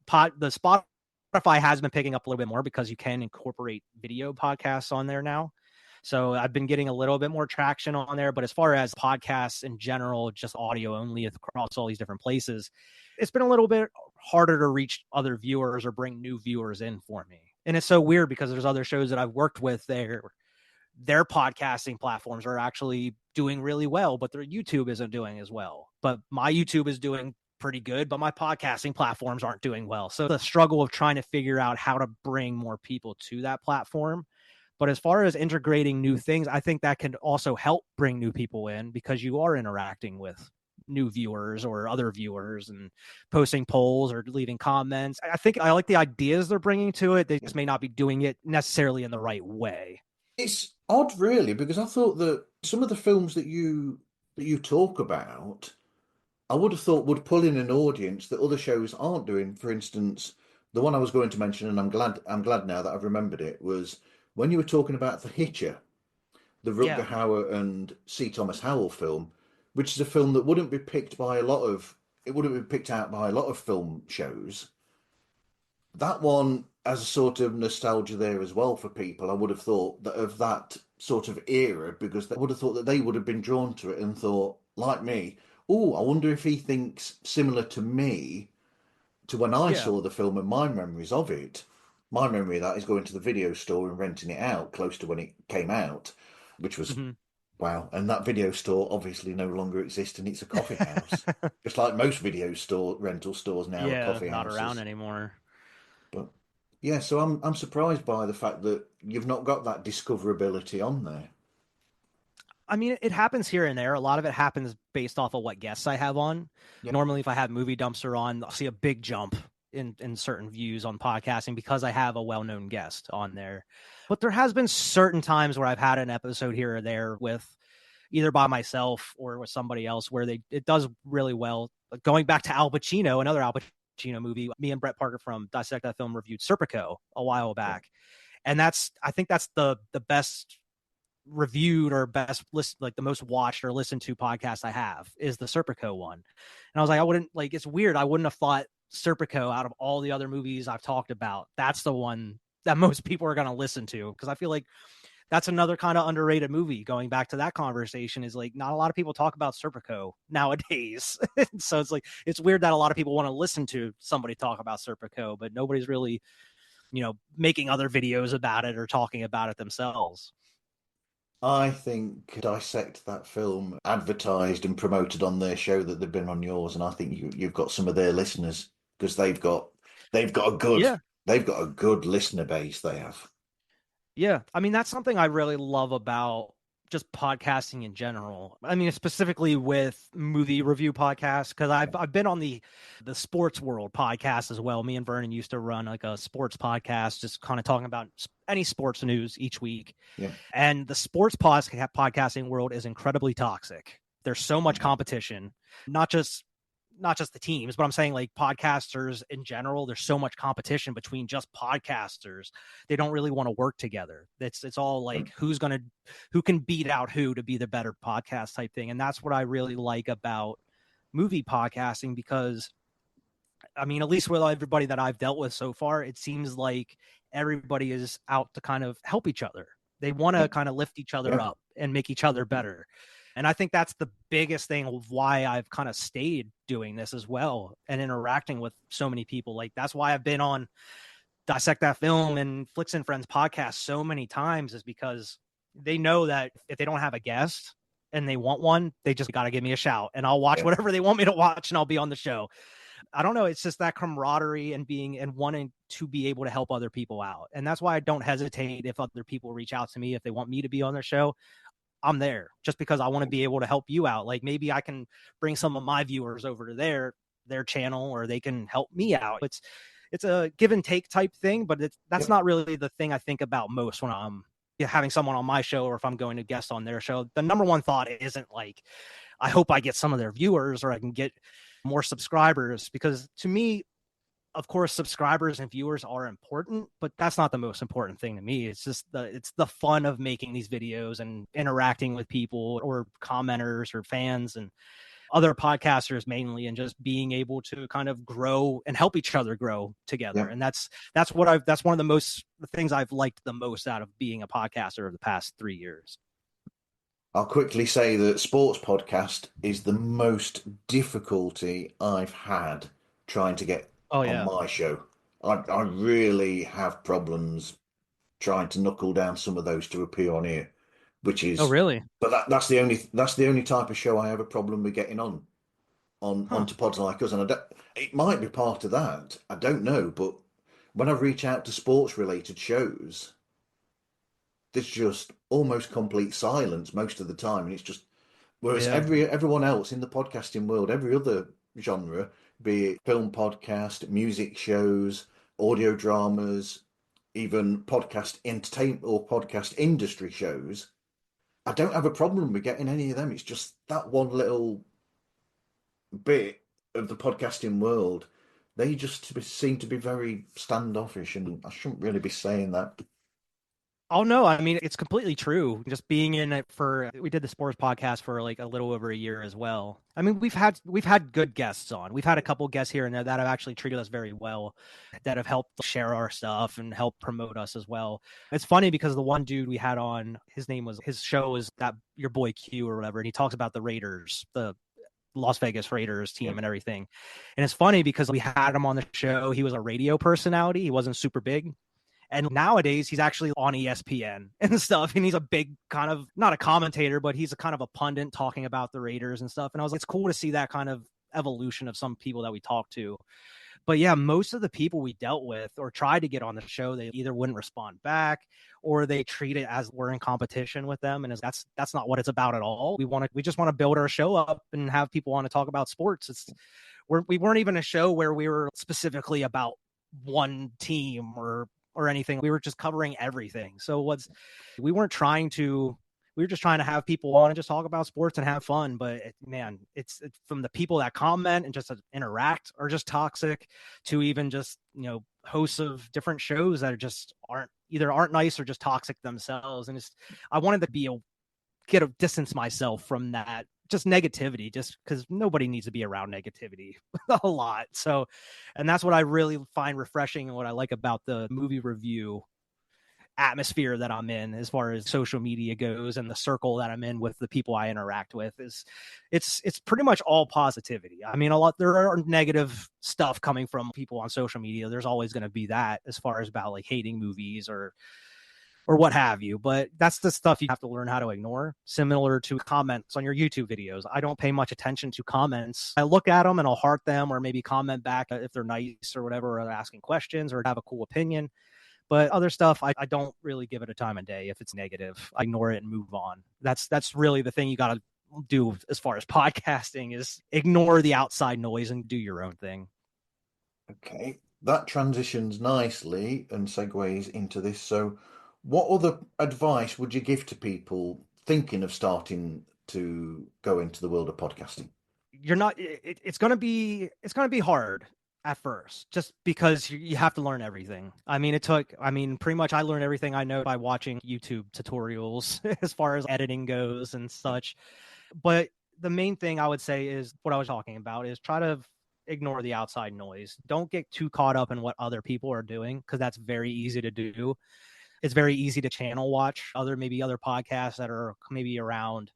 The Spotify has been picking up a little bit more because you can incorporate video podcasts on there now. So I've been getting a little bit more traction on there. But as far as podcasts in general, just audio only across all these different places, it's been a little bit harder to reach other viewers or bring new viewers in for me. And it's so weird because there's other shows that I've worked with there. Their podcasting platforms are actually doing really well, but their YouTube isn't doing as well. But my YouTube is doing pretty good, but my podcasting platforms aren't doing well. So the struggle of trying to figure out how to bring more people to that platform. But as far as integrating new things, I think that can also help bring new people in because you are interacting with new viewers or other viewers and posting polls or leaving comments. I think I like the ideas they're bringing to it. They just may not be doing it necessarily in the right way. It's odd, really, because I thought that some of the films that you talk about, I would have thought would pull in an audience that other shows aren't doing. For instance, the one I was going to mention, and I'm glad now that I've remembered it, was when you were talking about The Hitcher, the Rutger Yeah. Hauer and C. Thomas Howell film, which is a film that wouldn't be picked by a lot of it wouldn't be picked out by a lot of film shows. That one has a sort of nostalgia there as well for people. I would have thought that of that sort of era, because I would have thought that they would have been drawn to it and thought, like me, oh, I wonder if he thinks similar to me to when I Yeah. saw the film and my memories of it. My memory of that is going to the video store and renting it out close to when it came out, which was Mm-hmm. wow. And that video store obviously no longer exists and it's a coffee house. Just like most video store rental stores now are Yeah, coffee not around houses. anymore. But yeah, so I'm surprised by the fact that you've not got that discoverability on there. I mean, it happens here and there. A lot of it happens based off of what guests I have on. Yeah. Normally, if I have Movie Dumpster on, I'll see a big jump in certain views on podcasting because I have a well-known guest on there. But there has been certain times where I've had an episode here or there with either by myself or with somebody else where it does really well. Going back to Al Pacino, another Al Pacino movie, me and Brett Parker from Dissect That Film reviewed Serpico a while Yeah. back. And I think that's the best reviewed or best list, like the most watched or listened to podcast I have is the Serpico one. And I was like, I wouldn't like, it's weird. I wouldn't have thought Serpico out of all the other movies I've talked about, that's the one that most people are going to listen to. Because I feel like that's another kind of underrated movie. Going back to that conversation is like, not a lot of people talk about Serpico nowadays. So it's like, it's weird that a lot of people want to listen to somebody talk about Serpico, but nobody's really, making other videos about it or talking about it themselves. I think Dissect That Film advertised and promoted on their show that they've been on yours, and I think you've got some of their listeners because they've got a good Yeah. they've got a good listener base. They have. Yeah. I mean, that's something I really love about just podcasting in general. I mean, specifically with movie review podcasts, because I've been on the sports world podcast as well. Me and Vernon used to run like a sports podcast, just kind of talking about any sports news each week. Yeah. And the sports podcasting world is incredibly toxic. There's so much competition, not just not just the teams, but I'm saying like podcasters in general. There's so much competition between just podcasters. They don't really want to work together. It's all like who can beat out who to be the better podcast type thing. And that's what I really like about movie podcasting, because I mean, at least with everybody that I've dealt with so far, it seems like everybody is out to kind of help each other. They want to Yep. kind of lift each other Yeah. up and make each other better. And I think that's the biggest thing of why I've kind of stayed doing this as well and interacting with so many people. Like that's why I've been on Dissect That Film and Flicks and Friends podcast so many times, is because they know that if they don't have a guest and they want one, they just got to give me a shout and I'll watch Yeah. whatever they want me to watch and I'll be on the show. I don't know. It's just that camaraderie and being and wanting to be able to help other people out. And that's why I don't hesitate if other people reach out to me, if they want me to be on their show. I'm there just because I want to be able to help you out. Like maybe I can bring some of my viewers over to their channel, or they can help me out. It's a give and take type thing, but that's Yep. not really the thing I think about most when I'm having someone on my show, or if I'm going to guest on their show. The number one thought isn't like, I hope I get some of their viewers or I can get more subscribers, because to me, of course, subscribers and viewers are important, but that's not the most important thing to me. It's just it's the fun of making these videos and interacting with people or commenters or fans and other podcasters mainly, and just being able to kind of grow and help each other grow together. Yeah. And that's one of the things I've liked the most out of being a podcaster over the past 3 years. I'll quickly say that sports podcast is the most difficulty I've had trying to get Oh on yeah. my show. I really have problems trying to knuckle down some of those to appear on here, which Oh is, really? but that's the only type of show I have a problem with getting on Huh. onto pods like us, and I don't. It might be part of that. I don't know, but when I reach out to sports related shows, there's just almost complete silence most of the time, and it's just whereas Yeah. everyone else in the podcasting world, every other genre, be it film podcast, music shows, audio dramas, even podcast entertainment or podcast industry shows, I don't have a problem with getting any of them. It's just that one little bit of the podcasting world. They just seem to be very standoffish, and I shouldn't really be saying that. Oh no, I mean it's completely true. Just being in it for we did the sports podcast for like a little over a year as well. I mean we've had good guests on. We've had a couple guests here and there that have actually treated us very well, that have helped share our stuff and help promote us as well. It's funny because the one dude we had on, his show is that Your Boy Q or whatever, and he talks about the Raiders, the Las Vegas Raiders Yeah. team and everything. And it's funny because we had him on the show. He was a radio personality. He wasn't super big, and nowadays he's actually on ESPN and stuff. And he's a big kind of, not a commentator, but he's a kind of a pundit talking about the Raiders and stuff. And I was like, it's cool to see that kind of evolution of some people that we talk to. But yeah, most of the people we dealt with or tried to get on the show, they either wouldn't respond back or they treat it as we're in competition with them. And that's not what it's about at all. We just want to build our show up and have people want to talk about sports. We weren't even a show where we were specifically about one team or anything. We were just covering everything. So we weren't trying to we were just trying to have people on and just talk about sports and have fun. But man, it's from the people that comment and just interact are just toxic, to even just hosts of different shows that are just aren't nice or just toxic themselves. And I wanted to distance myself from that just negativity, just because nobody needs to be around negativity a lot. So, and that's what I really find refreshing and what I like about the movie review atmosphere that I'm in, as far as social media goes, and the circle that I'm in with the people I interact with, is it's pretty much all positivity. I mean, there are negative stuff coming from people on social media. There's always going to be that, as far as about like hating movies or what have you. But that's the stuff you have to learn how to ignore. Similar to comments on your YouTube videos. I don't pay much attention to comments. I look at them and I'll heart them, or maybe comment back if they're nice or whatever, or asking questions or have a cool opinion. But other stuff, I don't really give it a time of day. If it's negative, I ignore it and move on. That's really the thing you got to do as far as podcasting, is ignore the outside noise and do your own thing. Okay, that transitions nicely and segues into this. So, what other advice would you give to people thinking of starting to go into the world of podcasting? you're not, it's going to be, hard at first, just because you have to learn everything. I mean, pretty much I learned everything I know by watching YouTube tutorials as far as editing goes and such. But the main thing I would say is what I was talking about is try to ignore the outside noise. Don't get too caught up in what other people are doing, because that's very easy to do. It's very easy to channel watch maybe other podcasts that are maybe around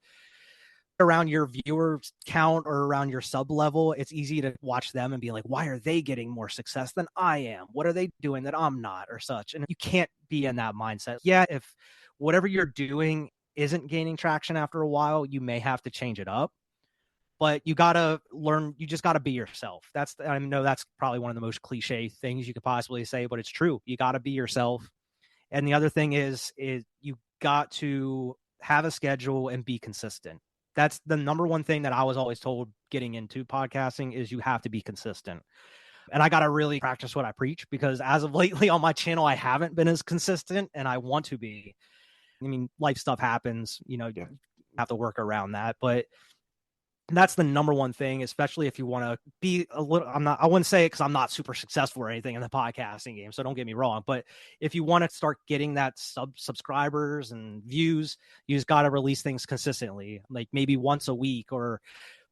your viewer count or around your sub level. It's easy to watch them and be like, why are they getting more success than I am? What are they doing that I'm not, or such? And you can't be in that mindset. Yeah, if whatever you're doing isn't gaining traction after a while, you may have to change it up. But you gotta learn. You just gotta be yourself. I know that's probably one of the most cliche things you could possibly say, but it's true. You gotta be yourself. And the other thing is you got to have a schedule and be consistent. That's the number one thing that I was always told getting into podcasting is you have to be consistent. And I got to really practice what I preach, because as of lately on my channel, I haven't been as consistent, and I want to be. I mean, life stuff happens, you Yeah. have to work around that. But that's the number one thing, especially if you want to be a little, I wouldn't say it because I'm not super successful or anything in the podcasting game, so don't get me wrong. But if you want to start getting that subscribers and views, you just got to release things consistently, like maybe once a week or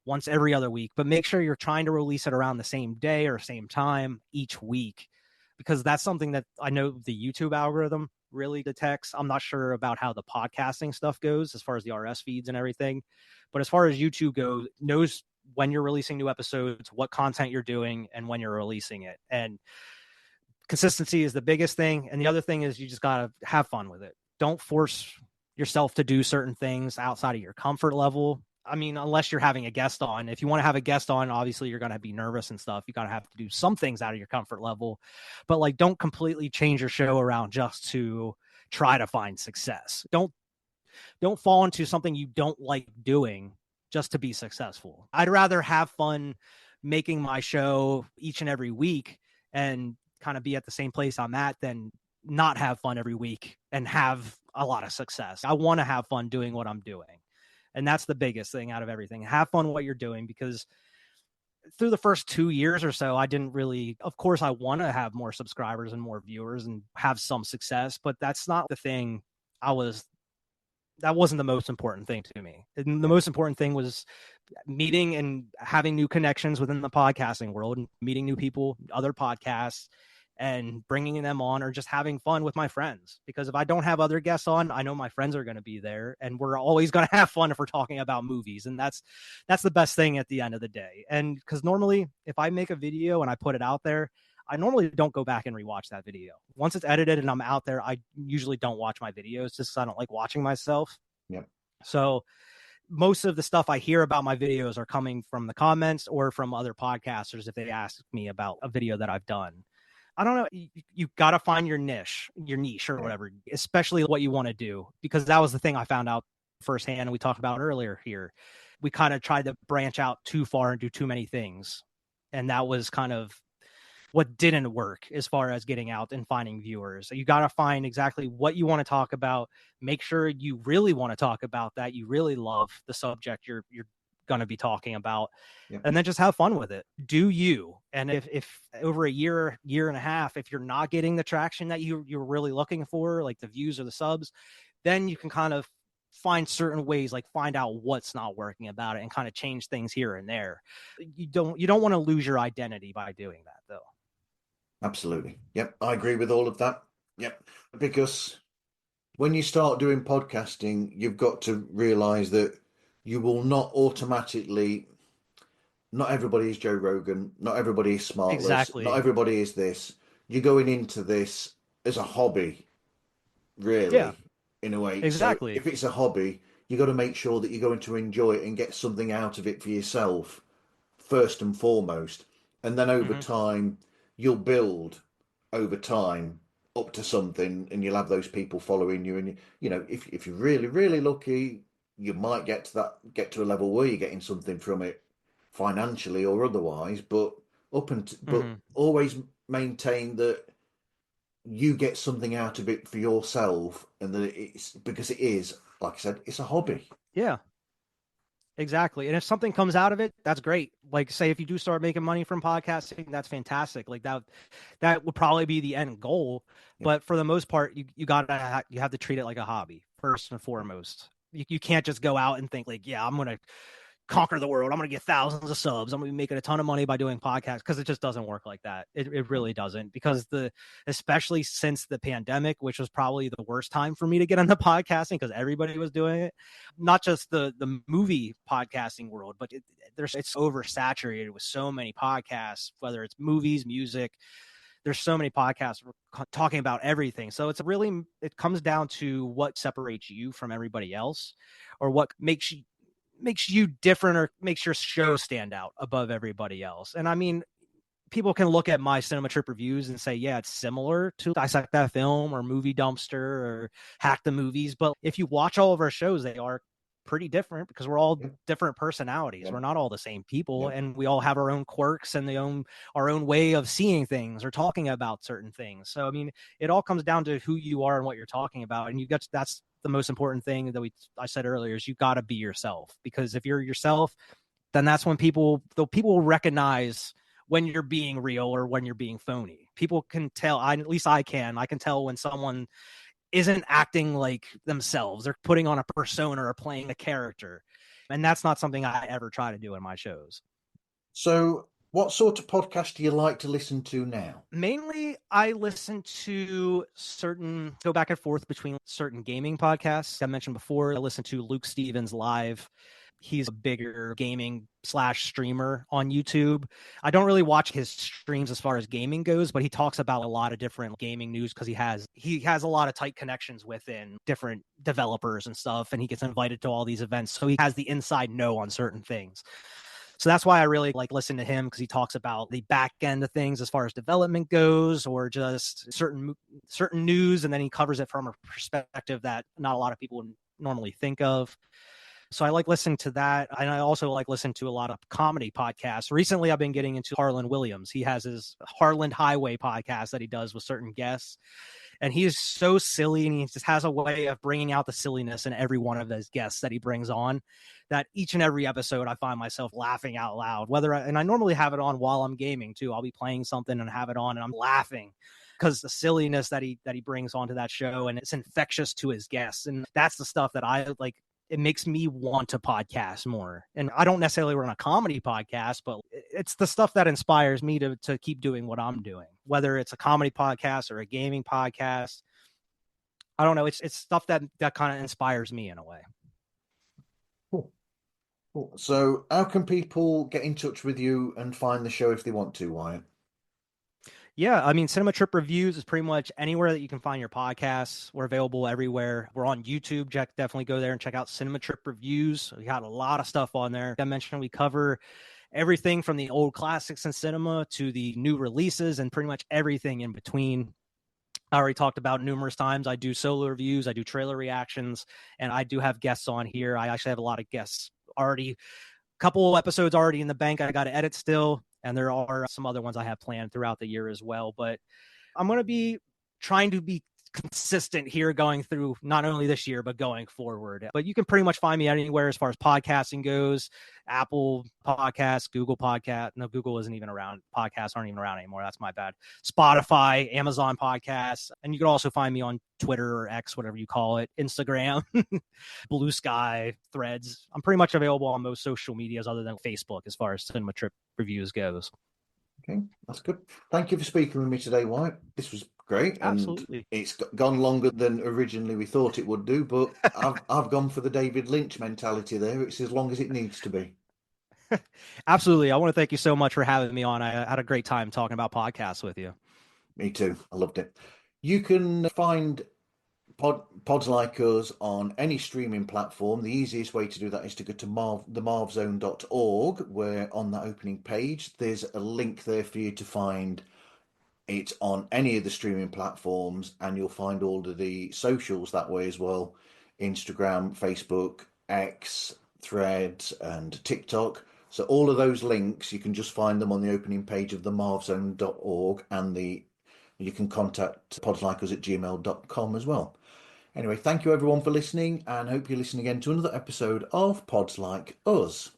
once every other week, but make sure you're trying to release it around the same day or same time each week, because that's something that I know the YouTube algorithm really detects. I'm not sure about how the podcasting stuff goes as far as the RS feeds and everything, but as far as YouTube goes, knows when you're releasing new episodes, what content you're doing, and when you're releasing it. And consistency is the biggest thing. And the other thing is you just got to have fun with it. Don't force yourself to do certain things outside of your comfort level. I mean, unless you're having a guest on. If you want to have a guest on, obviously you're going to be nervous and stuff. You got to have to do some things out of your comfort level, but like, don't completely change your show around just to try to find success. Don't fall into something you don't like doing just to be successful. I'd rather have fun making my show each and every week and kind of be at the same place I'm at than not have fun every week and have a lot of success. I want to have fun doing what I'm doing. And that's the biggest thing out of everything. Have fun what you're doing, because through the first 2 years or so, I didn't really, of course, I want to have more subscribers and more viewers and have some success, but that's not the thing that wasn't the most important thing to me. And the Yeah. most important thing was meeting and having new connections within the podcasting world, and meeting new people, other podcasts, and bringing them on, or just having fun with my friends. Because if I don't have other guests on, I know my friends are going to be there, and we're always going to have fun if we're talking about movies. And that's the best thing at the end of the day. And because normally if I make a video and I put it out there, I normally don't go back and rewatch that video. Once it's edited and I'm out there, I usually don't watch my videos, just because I don't like watching myself. Yeah. So most of the stuff I hear about my videos are coming from the comments or from other podcasters if they ask me about a video that I've done. I don't know. You got to find your niche or Yeah. whatever, especially what you want to do, because that was the thing I found out firsthand. And we talked about earlier here. We kind of tried to branch out too far and do too many things. And that was kind of what didn't work as far as getting out and finding viewers. So you got to find exactly what you want to talk about. Make sure you really want to talk about that. You really love the subject you're going to be talking about, Yeah. and then just have fun with it. Do you? And if over a year and a half, if you're not getting the traction that you're really looking for, like the views or the subs, then you can kind of find certain ways, like find out what's not working about it and kind of change things here and there. You don't want to lose your identity by doing that, though. Absolutely. Yep. I agree with all of that. Yep. Because when you start doing podcasting, you've got to realize that you will not automatically, not everybody is Joe Rogan, not everybody is Smartless, not Exactly. everybody is this. You're going into this as a hobby, Yeah, really, in a way. So exactly. if it's a hobby, you got to make sure that you're going to enjoy it and get something out of it for yourself, first and foremost. And then over Hmm. time, you'll build over time up to something, and you'll have those people following you. And if you're really, really lucky, you might get to a level where you're getting something from it financially or otherwise. But Hmm. always maintain that you get something out of it for yourself, and that it's because it is, like I said, it's a hobby. Yeah. Exactly. And if something comes out of it, that's great. Like say if you do start making money from podcasting, that's fantastic. Like that would probably be the end goal. Yeah. But for the most part, you have to treat it like a hobby first and foremost. You can't just go out and think like, yeah, I'm gonna conquer the world. I'm going to get thousands of subs. I'm going to be making a ton of money by doing podcasts, because it just doesn't work like that. It really doesn't, because especially since the pandemic, which was probably the worst time for me to get into podcasting because everybody was doing it. Not just the movie podcasting world, but it's oversaturated with so many podcasts, whether it's movies, music. There's so many podcasts talking about everything. So it comes down to what separates you from everybody else, or what makes you different, or makes your show stand out above everybody else. And I mean, people can look at my Cinema Trip reviews and say, yeah, it's similar to Dissect That Film or Movie Dumpster or Hack the Movies. But if you watch all of our shows, they are pretty different, because we're all Yeah. different personalities. Yeah. We're not all the same people, Yeah. and we all have our own quirks and our own way of seeing things or talking about certain things. So I mean, it all comes down to who you are and what you're talking about. And that's the most important thing that I said earlier, is you got to be yourself, because if you're yourself, then that's when people will recognize when you're being real or when you're being phony. People can tell. At least I can tell when someone isn't acting like themselves. They're putting on a persona or playing a character. And that's not something I ever try to do in my shows. So, what sort of podcast do you like to listen to now? Mainly, I listen to go back and forth between certain gaming podcasts. I mentioned before, I listen to Luke Stevens Live. He's a bigger gaming slash streamer on YouTube. I don't really watch his streams as far as gaming goes, but he talks about a lot of different gaming news, because he has a lot of tight connections within different developers and stuff, and he gets invited to all these events, so he has the inside know on certain things. So that's why I really like listen to him, because he talks about the back end of things as far as development goes, or just certain news, and then he covers it from a perspective that not a lot of people would normally think of. So I like listening to that. And I also like listening to a lot of comedy podcasts. Recently, I've been getting into Harlan Williams. He has his Harlan Highway podcast that he does with certain guests. And he is so silly, and he just has a way of bringing out the silliness in every one of his guests that he brings on, that each and every episode I find myself laughing out loud. And I normally have it on while I'm gaming too. I'll be playing something and have it on and I'm laughing, because the silliness that he brings onto that show, and it's infectious to his guests. And that's the stuff that I like. It makes me want to podcast more. And I don't necessarily run a comedy podcast, but it's the stuff that inspires me to keep doing what I'm doing, whether it's a comedy podcast or a gaming podcast. I don't know. It's stuff that kind of inspires me in a way. Cool. Cool. So, how can people get in touch with you and find the show if they want to, Wyatt? Yeah, I mean, Cinema Trip Reviews is pretty much anywhere that you can find your podcasts. We're available everywhere. We're on YouTube. Definitely go there and check out Cinema Trip Reviews. We got a lot of stuff on there. I mentioned we cover everything from the old classics in cinema to the new releases, and pretty much everything in between. I already talked about numerous times. I do solo reviews, I do trailer reactions, and I do have guests on here. I actually have a lot of guests already, couple episodes already in the bank I got to edit still, and there are some other ones I have planned throughout the year as well. But I'm going to be trying to be consistent here going through not only this year but going forward. But you can pretty much find me anywhere as far as podcasting goes. Apple Podcasts, Google Podcast. No, Google isn't even around. Podcasts aren't even around anymore. That's my bad. Spotify, Amazon Podcasts. And you can also find me on Twitter or X, whatever you call it, Instagram, Blue Sky, Threads. I'm pretty much available on most social medias other than Facebook as far as Cinema Trip Reviews goes. Okay, that's good. Thank you for speaking with me today, Wyatt. This was great, and Absolutely. it's gone longer than originally we thought it would do, but I've gone for the David Lynch mentality there. It's as long as it needs to be. Absolutely. I want to thank you so much for having me on. I had a great time talking about podcasts with you. Me too. I loved it. You can find pods like us on any streaming platform. The easiest way to do that is to go to themarvzone.org, where on that opening page, there's a link there for you to find it on any of the streaming platforms, and you'll find all of the socials that way as well: Instagram, Facebook, X, Threads, and TikTok. So all of those links, you can just find them on the opening page of themarvzone.org, and you can contact podslikeus@gmail.com as well. Anyway, thank you everyone for listening, and hope you listen again to another episode of Pods Like Us.